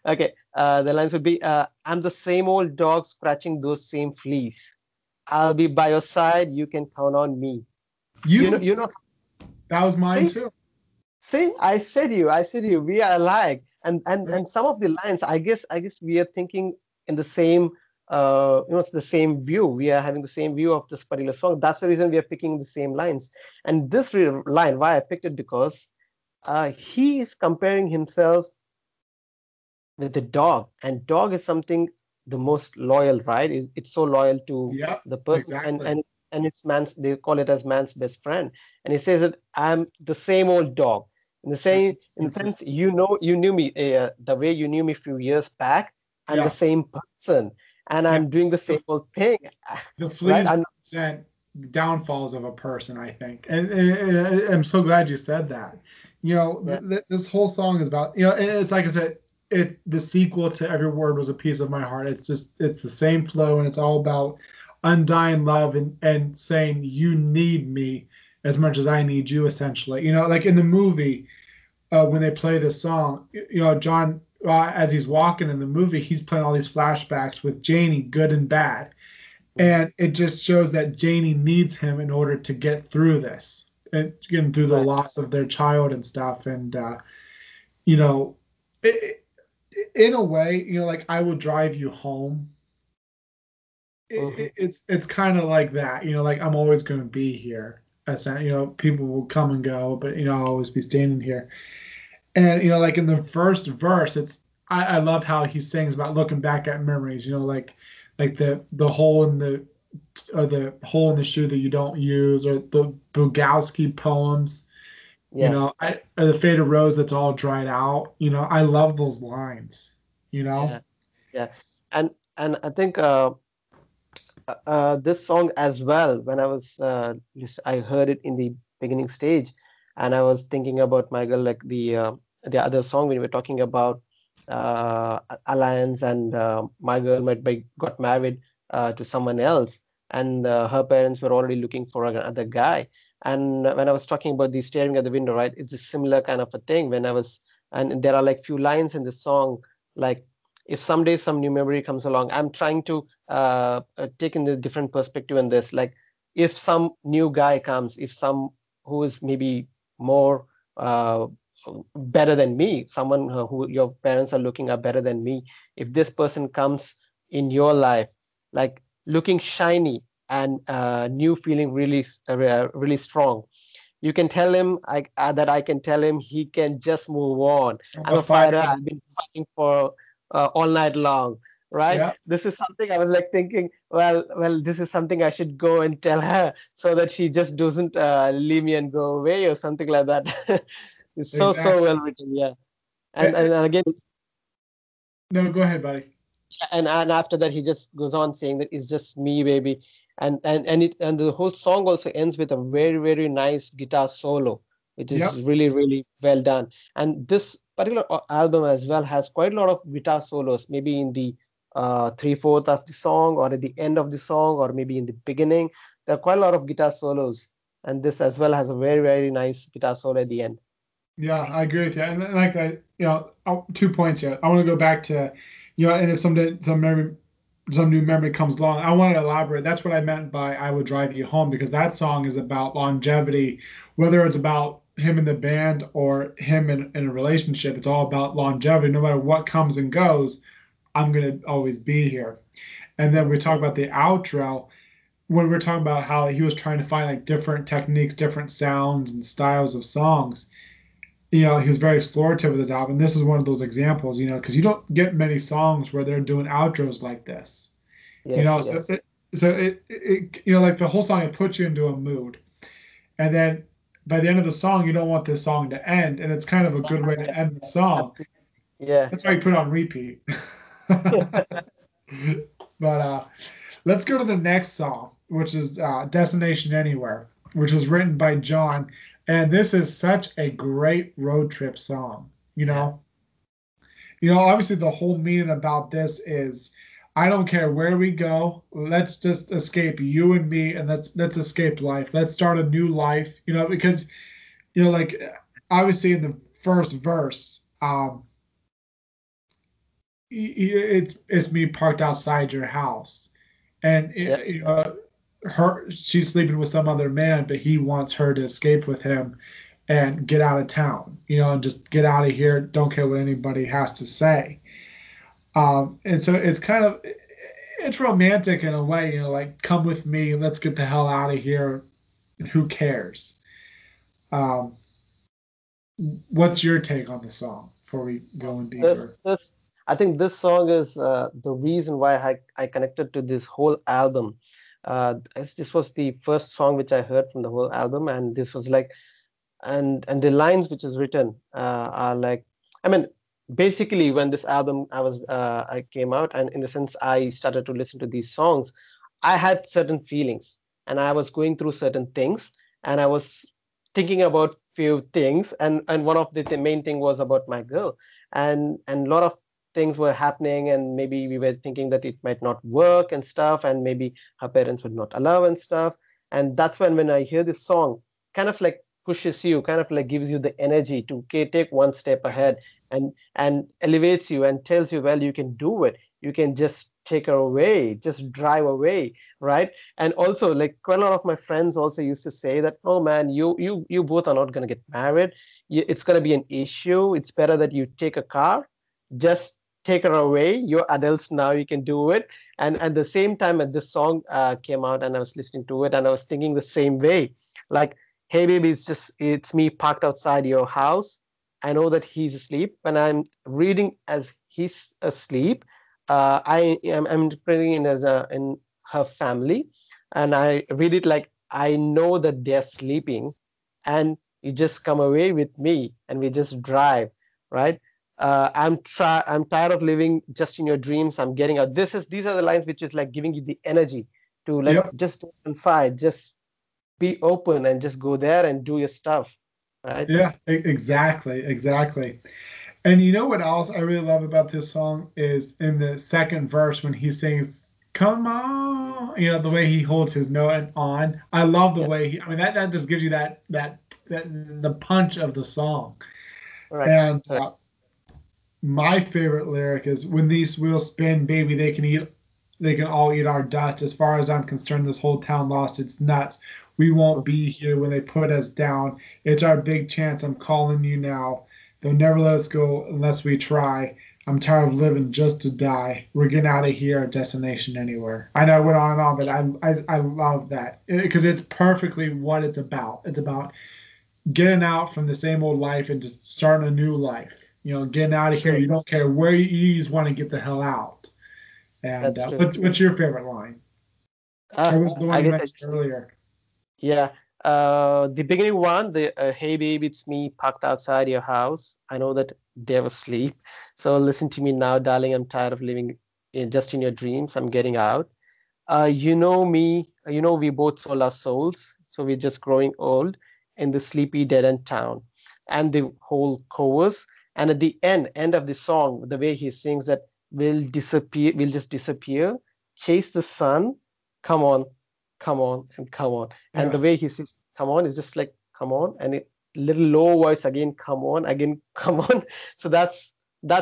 Okay. The lines would be, I'm the same old dog scratching those same fleas. I'll be by your side. You can count on me. You know, You you know, that was mine see, too. See, I said you, we are alike. And some of the lines, I guess we are thinking in the same, it's the same view. We are having the same view of this particular song. That's the reason we are picking the same lines. And this line, why I picked it, because he is comparing himself with the dog, and dog is something the most loyal, right? It's so loyal to Yep. the person, and Exactly. and it's man's, they call it as man's best friend. And he says that I'm the same old dog, in the sense, you knew me, the way you knew me a few years back. I'm the Yeah. same person, and Yeah. I'm doing the The same old thing. the Right? fleas represent downfalls of a person, I think. And I'm so glad you said that. Yeah. This whole song is about, it's like I said, the sequel to Every Word Was a Piece of My Heart. It's the same flow, and it's all about undying love and saying you need me as much as I need you, essentially. Like in the movie, when they play this song, John as he's walking in the movie, he's playing all these flashbacks with Janie, good and bad. Mhm. And it just shows that Janie needs him in order to get through this and getting through the Right. loss of their child and stuff. And, you know, it, in a way, like I will drive you home. Hmm. It's kind of like that, like I'm always going to be here. People will come and go, but I'll always be standing here. And like in the first verse, I love how he sings about looking back at memories. Like the hole in the shoe that you don't use, or the Bugowski poems. Yeah. Or the faded rose that's all dried out. I love those lines. You Yeah. know, Yeah. And I think this song as well, when I was I heard it in the beginning stage, and I was thinking about my girl, like the other song when we were talking about alliance, and my girl might be got married to someone else, and her parents were already looking for another guy. And when I was talking about the staring at the window, right, it's a similar kind of a thing. And there are like few lines in the song, like, if someday some new memory comes along, I'm trying to take in the different perspective in this. Like, if some new guy comes, if some who is maybe more uh, better than me, someone who your parents are looking at better than me, if this person comes in your life, like looking shiny and new, feeling really really strong, you can tell him that I can tell him he can just move on. I'm I'm a a fighter. fighter. I've been fighting for all night long, right? Yeah, This is something I was like thinking, well, this is something I should go and tell her so that she just doesn't leave me and go away or something like that. It's so exactly. well written, yeah. Eh, eh, And again, no, go ahead, buddy. and after that he just goes on saying that it's just me, baby. And the whole song also ends with a very very nice guitar solo, which Yep. is really really well done. And this particular album as well has quite a lot of guitar solos, maybe in the three-fourth of the song, or at the end of the song, or maybe in the beginning. There are quite a lot of guitar solos, and this as well has a very very nice guitar solo at the end. Yeah, I agree with you. And like I, 2 points here. I want to go back to, and if someday some new memory comes along, I want to elaborate. That's what I meant by "I Would Drive You Home," because that song is about longevity, whether it's about him in the band or him in a relationship. It's all about longevity. No matter what comes and goes, I'm gonna always be here. And then we Mhm. talk about the outro when we're talking about how he was trying to find like different techniques, different sounds and styles of songs. He was very explorative with his album. This is one of those examples, because you don't get many songs where they're doing outros like this. Yes, So yes. like the whole song, it puts you into a mood, and then by the end of the song, you don't want this song to end, and it's kind of a good way to end the song. Absolutely. Yeah. That's why you put it on repeat. But let's go to the next song, which is "Destination Anywhere," which was written by John, and this is such a great road trip song. Yeah. Obviously the whole meaning about this is I don't care where we go, let's just escape you and me, and let's escape life. Let's start a new life, because like obviously in the first verse, it's me parked outside your house, and Yeah. she's sleeping with some other man, but he wants her to escape with him and get out of town, and just get out of here, don't care what anybody has to say. And so it's romantic in a way, like come with me, let's get the hell out of here. Who cares? Um, what's your take on the song before we go in This deeper? this I think this song is the reason why I connected to this whole album. This was the first song which I heard from the whole album, and this was like, and the lines which is written are like, I mean, basically when this album I came out, and in the sense I started to listen to these songs, I had certain feelings, and I was going through certain things, and I was thinking about few things, and one of the main thing was about my girl, and a lot of things were happening, and maybe we were thinking that it might not work and stuff, and maybe her parents would not allow and stuff. And that's when I hear this song, kind of like pushes you, kind of like gives you the energy to take one step ahead, and elevates you and tells you, well, you can do it. You can just take her away, just drive away, right? And also, like, quite a lot of my friends also used to say that, oh man, you both are not going to get married. It's going to be an issue. It's better that you take a car, just take her away. You're adults now, you can do it. And at the same time, as this song came out, and I was listening to it, and I was thinking the same way, like, hey baby, it's me parked outside your house. I know that he's asleep, and I'm reading as he's asleep. I'm interpreting it as in her family, and I read it like, I know that they're sleeping, and you just come away with me, and we just drive, right? I'm tired of living just in your dreams. I'm getting out. These are the lines which is like giving you the energy to, like, Yep. just confide, just be open, and just go there and do your stuff, right? Yeah, exactly. And you know what else I really love about this song is in the second verse when he sings, "Come on," the way he holds his note on. I love the Yeah, way I mean, that just gives you that the punch of the song. correct, And correct. my favorite lyric is, "When these wheels spin, baby, they can all eat our dust. As far as I'm concerned, this whole town lost its nuts. We won't be here when they put us down. It's our big chance. I'm calling you now. They'll never let us go unless we try. I'm tired of living just to die. We're getting out of here, destination anywhere." I know I went on and on, but I love that because it's perfectly what it's about. It's about getting out from the same old life and just starting a new life. Getting out of here. Sure, You don't care where you just want to get the hell out. And that's true. what's your favorite line? Or was the one I you guess mentioned earlier? yeah. The beginning one, the hey baby, it's me parked outside your house. I know that they were asleep. So listen to me now, darling. I'm tired of living just in your dreams. I'm getting out. You know me, we both sold our souls, so we're just growing old in the sleepy dead end town. And the whole chorus. And at the end of the song, the way he sings that, we'll just disappear, chase the sun, come on, come on, and come on. And the Yeah, way he says come on is just like come on, and it little low voice again, come on, again, come on. So that's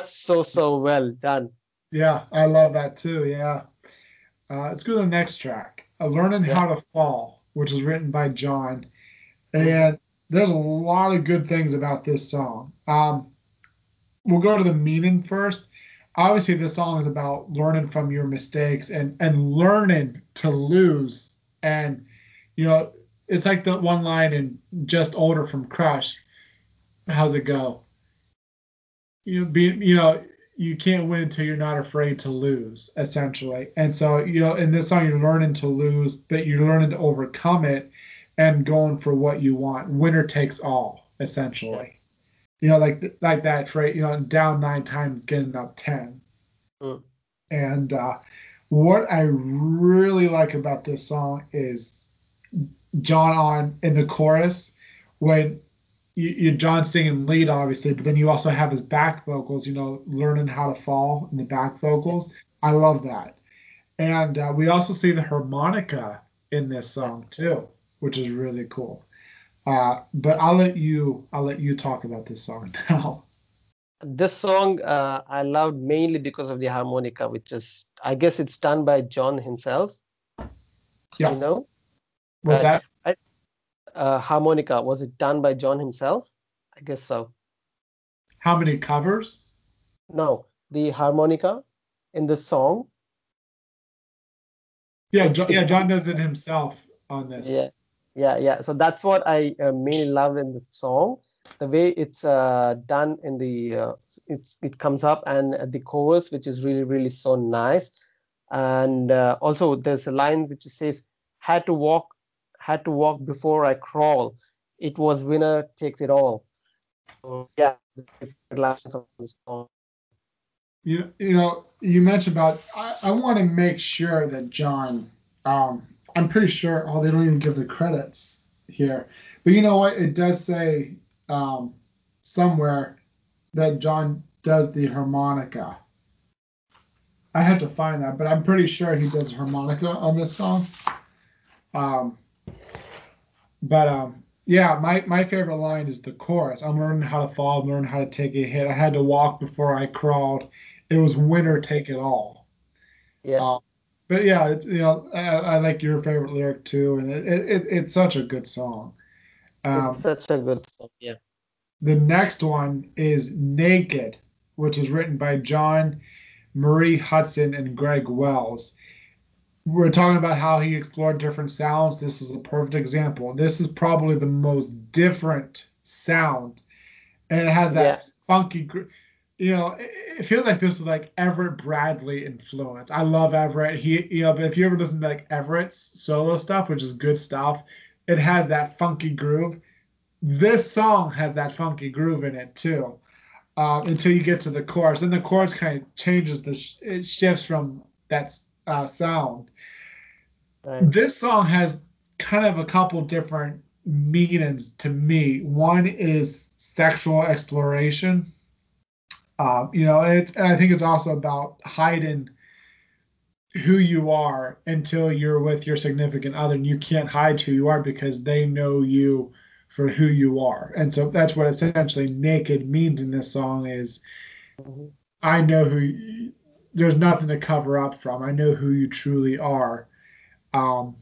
so well done. yeah, I love that too. Yeah. Let's go to the next track. "Learning Yeah. How to Fall," which was written by John. Mhm. And there's a lot of good things about this song. We'll go to the meaning first. Obviously, this song is about learning from your mistakes and learning to lose. And you know, it's like the one line in "Just Older" from Crush. How's it go? You can't win until you're not afraid to lose, essentially. And so, in this song, you're learning to lose, but you're learning to overcome it and going for what you want. Winner takes all, Yeah. essentially. Like that phrase, down 9 times, getting up 10. Mm. And what I really like about this song is John on in the chorus when John singing lead, obviously, but then you also have his back vocals, learning how to fall in the back Yeah. vocals. I love that. And we also see the harmonica in this Yeah. song too, which is really cool. But I'll let you talk about this song now. This song I loved mainly because of the harmonica, which is, I guess, it's done by John himself. Do you Yeah. know? What's that? Right? Harmonica, was it done by John himself? I guess so. How many covers? No, the harmonica in the song, Yeah, it's done. John does it himself on this. Yeah, yeah. So that's what I mainly love in the song. The way it's done in the it comes up, and the chorus, which is really so nice. And also there's a line which says, "Had to walk, had to walk before I crawl. It was winner takes it all." So yeah, the lines of the song. You mentioned about I want to make sure that John, I'm pretty sure, oh, they don't even give the credits here, but you know what? It does say um, somewhere that John does the harmonica. I have to find that, but I'm pretty sure he does harmonica on this song. Um, but Yeah, my favorite line is the chorus. I'm learning how to fall, I'm learning how to take a hit. I had to walk before I crawled. It was winner take it all. Yeah, Uh, but yeah, it's, I like your favorite lyric too, and it's such a good song. it's Um, such a good song. Yeah, the next one is Naked, which is written by John Marie Hudson and Greg Wells. We're talking about how he explored different sounds. This is a perfect example. This is probably the most different sound, and it has yeah, that funky, it feels like this is like Everett Bradley influence. I love Everett. But if you ever listen to like Everett's solo stuff, which is good stuff, it has that funky groove. This song has that funky groove in it too, until you get to the chorus. And the chorus kind of changes it shifts from that sound. right. This song has kind of a couple different meanings to me. One is sexual exploration. And I think it's also about hiding who you are until you're with your significant other, and you can't hide who you are because they know you for who you are. And so that's what essentially naked means in this song is Mhm. I know there's nothing to cover up from. I know who you truly are. Um,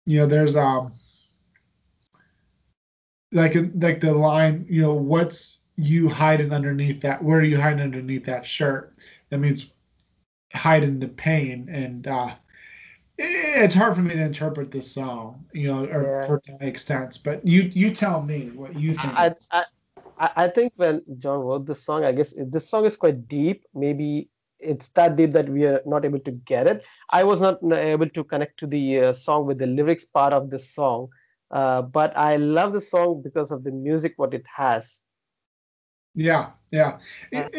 there's like the line, what's you hiding underneath that? Where are you hiding underneath that shirt? That means hiding the pain, and it's hard for me to interpret this song, or Yeah. for it to make sense. But you tell me what you think of I, this. I I think when John wrote this song, I guess this song is quite deep. Maybe it's that deep that we are not able to get it. I was not able to connect to the song with the lyrics part of this song, but I love the song because of the music, what it has. Yeah, yeah. Uh,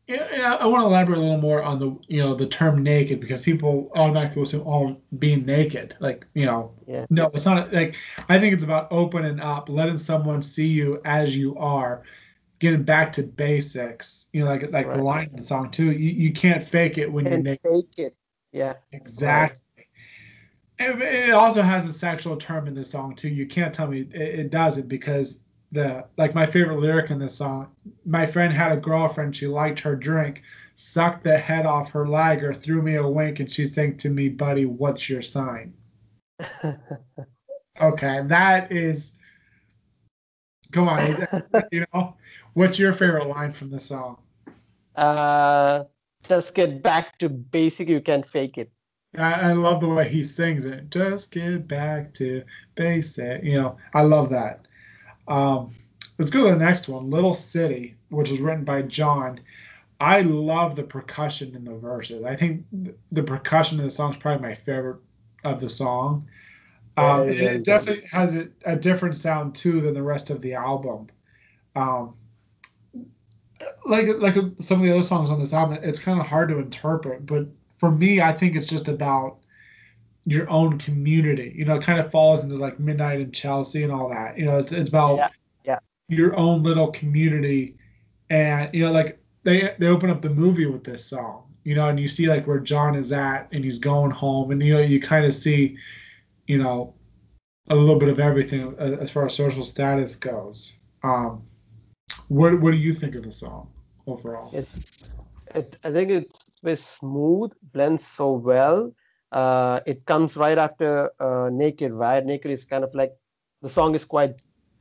I want to elaborate a little more on the term naked because people automatically assume, oh, being naked. Like, yeah, no, it's not like I think it's about opening up, letting someone see you as you are, getting back to basics. Like the right. line in the song too. You can't fake it when you're And naked. fake it. Yeah, right. Exactly. It also has a sexual term in the song too. You can't tell me it doesn't because the like my favorite lyric in this song. My friend had a girlfriend. She liked her drink, sucked the head off her lager, threw me a wink, and she sang to me, "Buddy, what's your sign?" Okay, that is come on. What's your favorite line from the song? uh, just get back to basic. You can fake it. I love the way he sings it. Just get back to basic. I love that. Um, let's go to the next one, Little City, which was written by John. I love the percussion in the verses. I think the percussion in the song is probably my favorite of the song. Very It, well it done. definitely has a different sound too than the rest of the album. Um, like some of the other songs on this album, it's kind of hard to interpret. But for me, I think it's just about your own community. It kind of falls into like Midnight in Chelsea and all that. It's about Yeah, yeah. your own little community, and like they open up the movie with this song, and you see like where John is at and he's going home, and you kind of see you know a little bit of everything as far as social status goes. um what do you think of the song overall? It's I think it's very smooth, blends so well. It comes right after Naked, right? Naked is kind of like the song is quite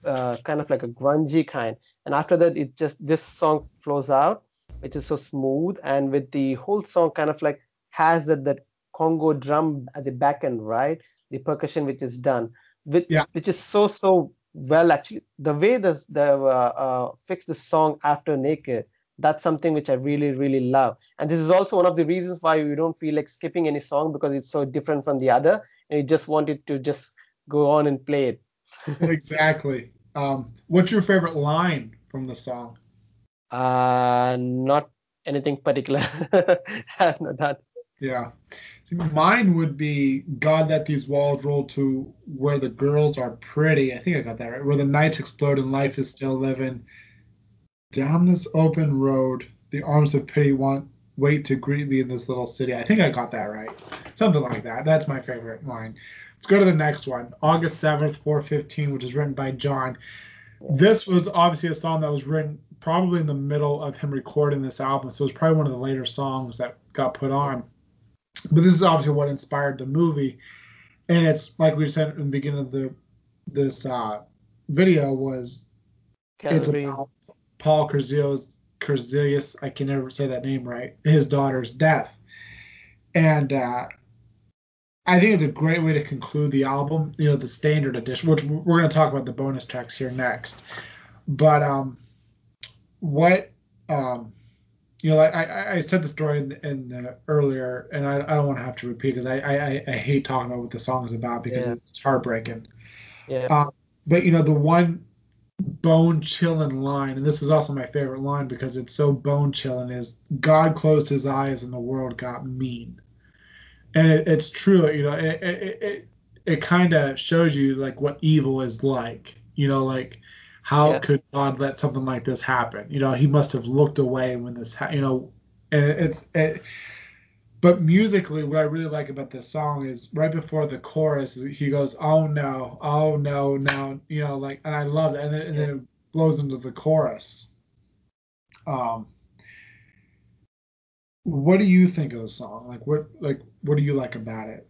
kind of like a grungy kind, and after that, it just this song flows out, which is so smooth, and with the whole song kind of like has that Congo drum at the back end, right? The percussion which is done with Yeah, which is so well actually. The way the fix the song after Naked, that's something which I really love. And this is also one of the reasons why you don't feel like skipping any song because it's so different from the other, and you just wanted to just go on and play it. exactly. What's your favorite line from the song? Not anything particular. No, that. Yeah. See, mine would be God let these walls roll to where the girls are pretty. I think I got that right. Where the nights explode and life is still living. Down this open road, the arms of pity want. wait to greet me in this little city. I think I got that right. Something like that. That's my favorite line. Let's go to the next one. August 7th, 4:15, which is written by John. Yeah. This was obviously a song that was written probably in the middle of him recording this album. So it was probably one of the later songs that got put on. But this is obviously what inspired the movie. And it's like we said in the beginning of this video was it's Calvary. about Paul Curzilius, I can never say that name right, his daughter's death. And I think it's a great way to conclude the album, the standard edition, which we're going to talk about the bonus tracks here next. But what, I said the story in the earlier, and I don't want to have to repeat because I hate talking about what the song is about because Yeah. it's heartbreaking. Yeah. But the one bone chilling line, and this is also my favorite line because it's so bone chilling, is God closed his eyes and the world got mean. And it's true, it kind of shows you like what evil is like, like how Yeah. could God let something like this happen? He must have looked away when this, and but musically, what I really like about this song is right before the chorus, he goes, "Oh no, oh no, no," like, and I love that, and then it blows into the chorus. Um, what do you think of the song? What do you like about it?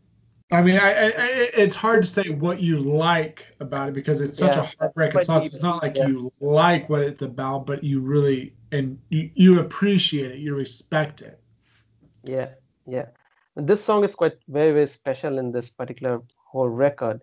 I mean, it's hard to say what you like about it because it's such a Yeah. heartbreaking Quite song. So deep. it's not like Yeah. you like what it's about, but you really and you appreciate it, you respect it. Yeah. Yeah. And this song is quite very, very special in this particular whole record.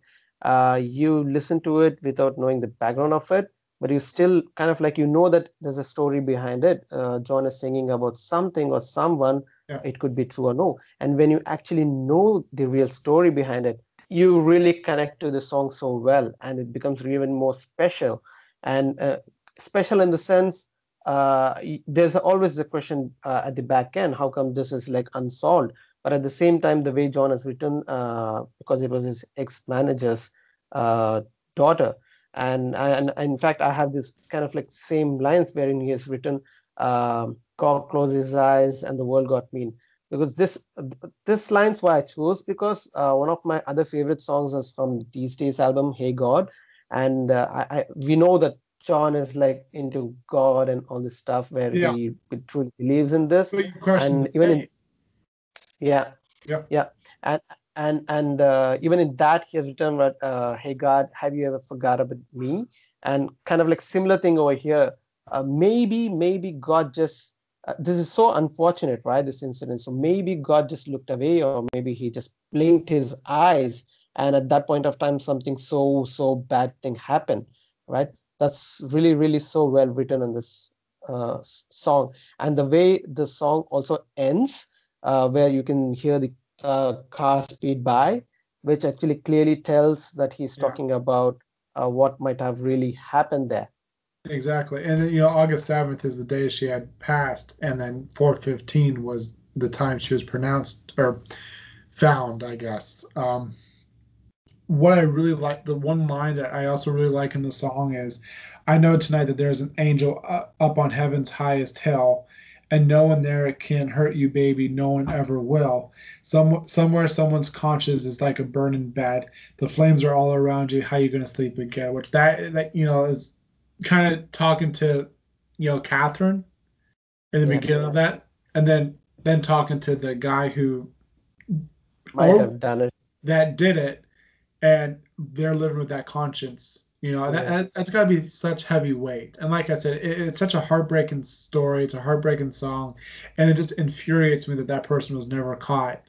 You listen to it without knowing the background of it, but you still kind of like that there's a story behind it. John is singing about something or someone. Yeah, It could be true or no. And when you actually know the real story behind it, you really connect to the song so well, and it becomes even more special. And special in the sense there's always the question at the back end, how come this is like unsolved? But at the same time, the way John has written, because it was his ex-manager's uh, daughter, and in fact, I have this kind of like same lines wherein he has written, God closed his eyes and the world got mean. Because this lines why I chose, because one of my other favorite songs is from These Days album, Hey God, and we know that John is like into God and all this stuff where yeah. he truly believes in this. But you question the And even in faith. yeah, Yeah, yeah, and even in that he has written that hey God, have you ever forgot about me? And kind of like similar thing over here. Maybe God just this is so unfortunate, right? This incident. So maybe God just looked away, or maybe he just blinked his eyes, and at that point of time, something so bad thing happened, right? That's really really so well written in this song, and the way the song also ends, where you can hear the car speed by, which actually clearly tells that he's yeah, talking about what might have really happened there. exactly. And then August 7th is the day she had passed, and then 4:15 was the time she was pronounced or found, I guess. What I really like, the one line that I also really like in the song is, I know tonight that there's an angel up on heaven's highest hill, and no one there can hurt you, baby. No one ever will. Somewhere, someone's conscience is like a burning bed. The flames are all around you. How you gonna sleep again? Which that is kind of talking to Catherine in the Yeah, beginning of that, and then talking to the guy who might or have done it. that did it, and they're living with that conscience. Yeah, That's got to be such heavy weight. And like I said, it's such a heartbreaking story. It's a heartbreaking song, and it just infuriates me that that person was never caught.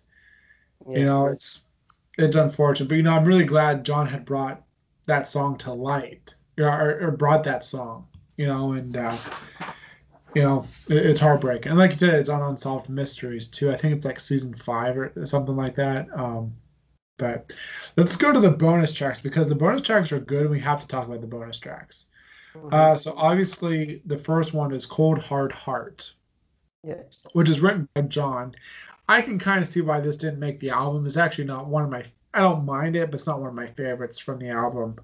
yeah, It's unfortunate, but I'm really glad John had brought that song to light, or brought that song. And it's heartbreaking. And like you said, it's on Unsolved Mysteries too. I think it's like season 5 or something like that. But let's go to the bonus tracks because the bonus tracks are good and we have to talk about the bonus tracks. hmm So obviously the first one is Cold Hard Heart, yeah, which is written by John. I can kind of see why this didn't make the album. It's actually not one of my, I don't mind it, but it's not one of my favorites from the album.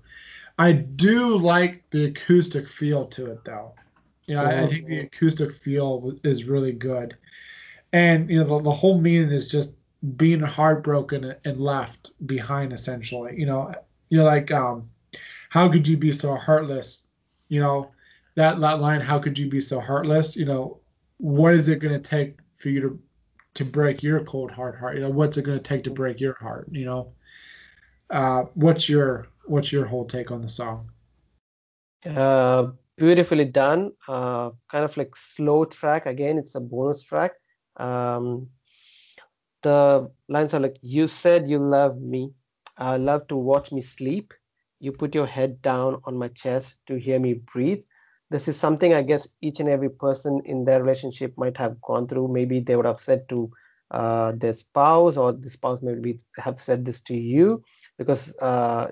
I do like the acoustic feel to it though. I hmm think the acoustic feel is really good. And the whole meaning is just being heartbroken and left behind, essentially. You're like, how could you be so heartless? You know, that line, how could you be so heartless? What is it going to take for you to break your cold hard heart? What's it going to take to break your heart? What's your whole take on the song? Uh, Beautifully done. Kind of like slow track. Again, it's a bonus track. Um, the lines are like, "You said you love me. Love to watch me sleep. You put your head down on my chest to hear me breathe." This is something I guess each and every person in their relationship might have gone through. Maybe they would have said to their spouse, or the spouse maybe have said this to you, because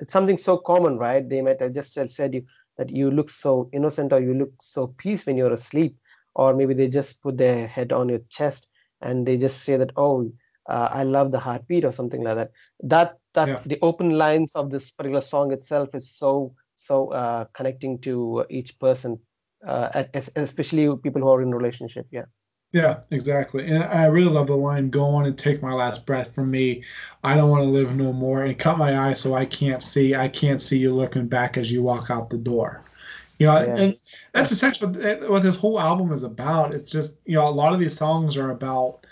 it's something so common, right? They might have just said you that you look so innocent, or you look so peace when you're asleep, or maybe they just put their head on your chest and they just say that, oh, I love the heartbeat, or something like that. That Yeah. the open lines of this particular song itself is so connecting to each person, especially people who are in relationship. Yeah. Yeah, exactly. And I really love the line, "Go on and take my last breath from me. I don't want to live no more. And cut my eyes so I can't see. I can't see you looking back as you walk out the door." Yeah. And that's essentially what this whole album is about. It's just, a lot of these songs are about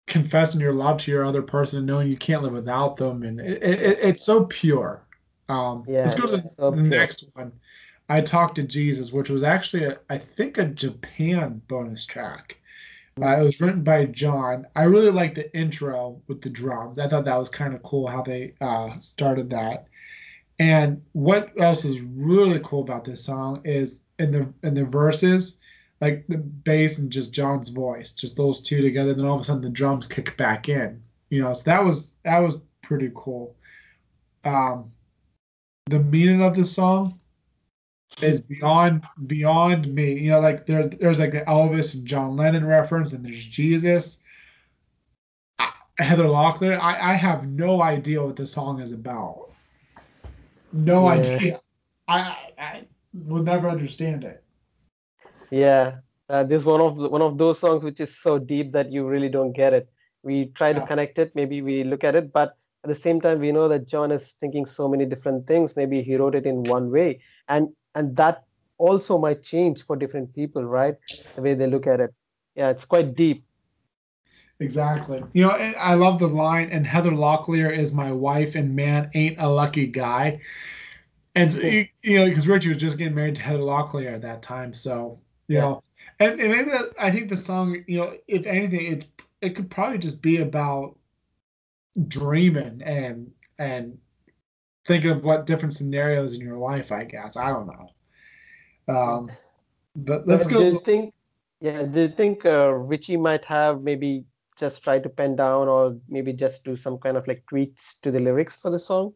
confessing your love to your other person and knowing you can't live without them. And it's so pure. Let's Yeah. go to the So pure. next one. I Talked to Jesus, which was actually, I think, a Japan bonus track. It was written by John. I really liked the intro with the drums. I thought that was kind of cool how they started that. And what else is really cool about this song is in the verses, like the bass and just John's voice, just those two together. Then all of a sudden the drums kick back in. So that was pretty cool. Um, the meaning of the song is beyond me. Like there's like the Elvis and John Lennon reference, and there's Jesus. Heather Locklear. I have no idea what the song is about. No Yeah. idea. I will never understand it. Yeah, this is one of those songs which is so deep that you really don't get it. We try to Yeah, connect it, maybe we look at it, but at the same time, we know that John is thinking so many different things. Maybe he wrote it in one way, and that also might change for different people, right? The way they look at it. Yeah, it's quite deep. exactly. And I love the line, "And Heather Locklear is my wife, and man, ain't a lucky guy." And so, because Richie was just getting married to Heather Locklear at that time, so Yeah, and maybe I think the song, if anything, it could probably just be about dreaming and thinking of what different scenarios in your life. I guess I don't know. yeah. But let's But do you go. think, yeah, do you think Richie might have maybe just try to pen down, or maybe just do some kind of like tweaks to the lyrics for the song?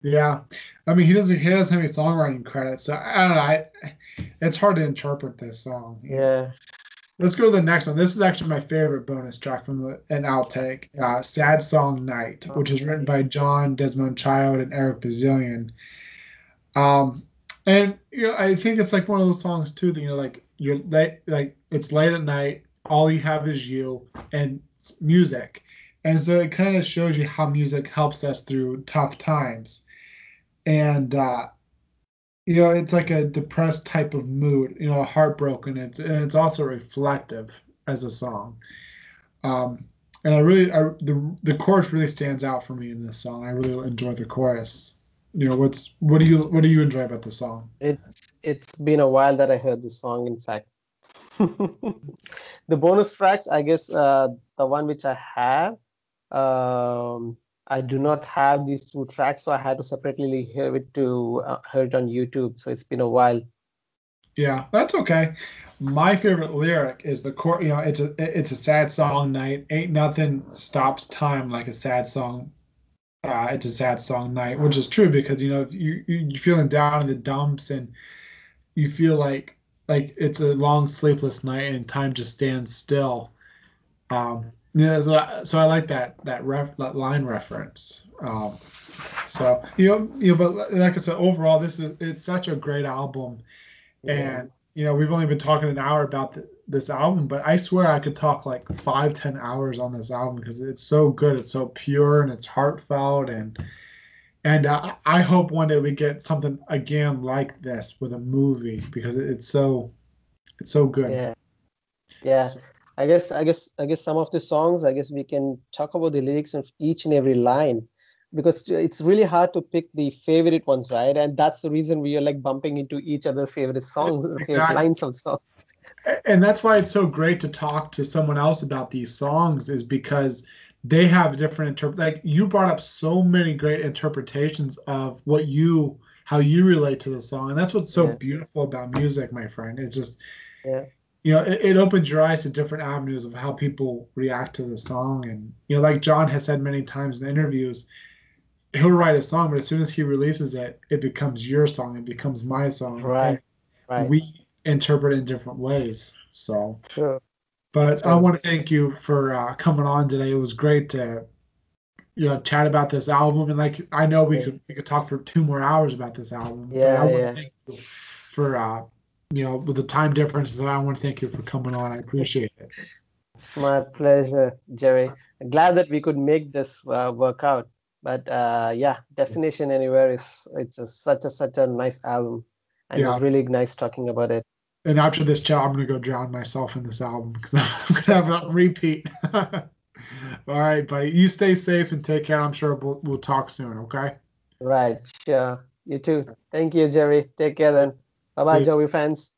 Yeah, I mean he doesn't have any songwriting credits, so I don't know. It's hard to interpret this song. Yeah. Let's go to the next one. This is actually my favorite bonus track from an outtake, "Sad Song Night," which is written by John Desmond Child and Eric Bazillion. Um, and I think it's like one of those songs too that like you're late, like it's late at night, all you have is you and music, and so it kind of shows you how music helps us through tough times. And it's like a depressed type of mood, heartbroken. And it's also reflective as a song. Um, and the chorus really stands out for me in this song. I really enjoy the chorus. What do you enjoy about the song? It's been a while that I heard this song, in fact. The bonus tracks, I guess, the one which I have, I do not have these two tracks, so I had to separately hear it on YouTube. So it's been a while. Yeah, that's okay. My favorite lyric is the chord. It's a sad song night. Ain't nothing stops time like a sad song. It's a sad song night, which is true because if you're feeling down in the dumps and you feel like it's a long sleepless night and time just stands still. So I like that line reference. So but like I said, overall, it's such a great album, Yeah. and we've only been talking an hour about this album, but I swear I could talk like 5, 10 hours on this album because it's so good. It's so pure and it's heartfelt, and I hope one day we get something again like this with a movie because it's so good. Yeah. Yeah. So, I guess some of the songs, I guess we can talk about the lyrics of each and every line because it's really hard to pick the favorite ones, right? And that's the reason we are like bumping into each other's favorite songs, favorite exactly. lines of songs. And that's why it's so great to talk to someone else about these songs is because they have different like you brought up so many great interpretations of how you relate to the song, and that's what's so Yeah. beautiful about music, my friend. It's just, Yeah. it opens your eyes to different avenues of how people react to the song. And like John has said many times in interviews, he'll write a song, but as soon as he releases it, it becomes your song, it becomes my song, and Right. Right. we interpret it in different ways. So, True. but I True. want to thank you for coming on today. It was great to chat about this album, and like I know we Yeah. could talk for 2 more hours about this album, but I Yeah. want to Yeah. thank you for with the time differences. I want to thank you for coming on. I appreciate it. My pleasure, Jerry. Glad that we could make this work out. But yeah, Destination Anywhere is such a nice album, and it Yeah, was really nice talking about it. and after this chat, I'm gonna go drown myself in this album because I'm gonna have it on repeat. All right, buddy. You stay safe and take care. I'm sure we'll talk soon. Okay. Right, sure. You too. Thank you, Jerry. Take care then. Bye bye, See Joey fans.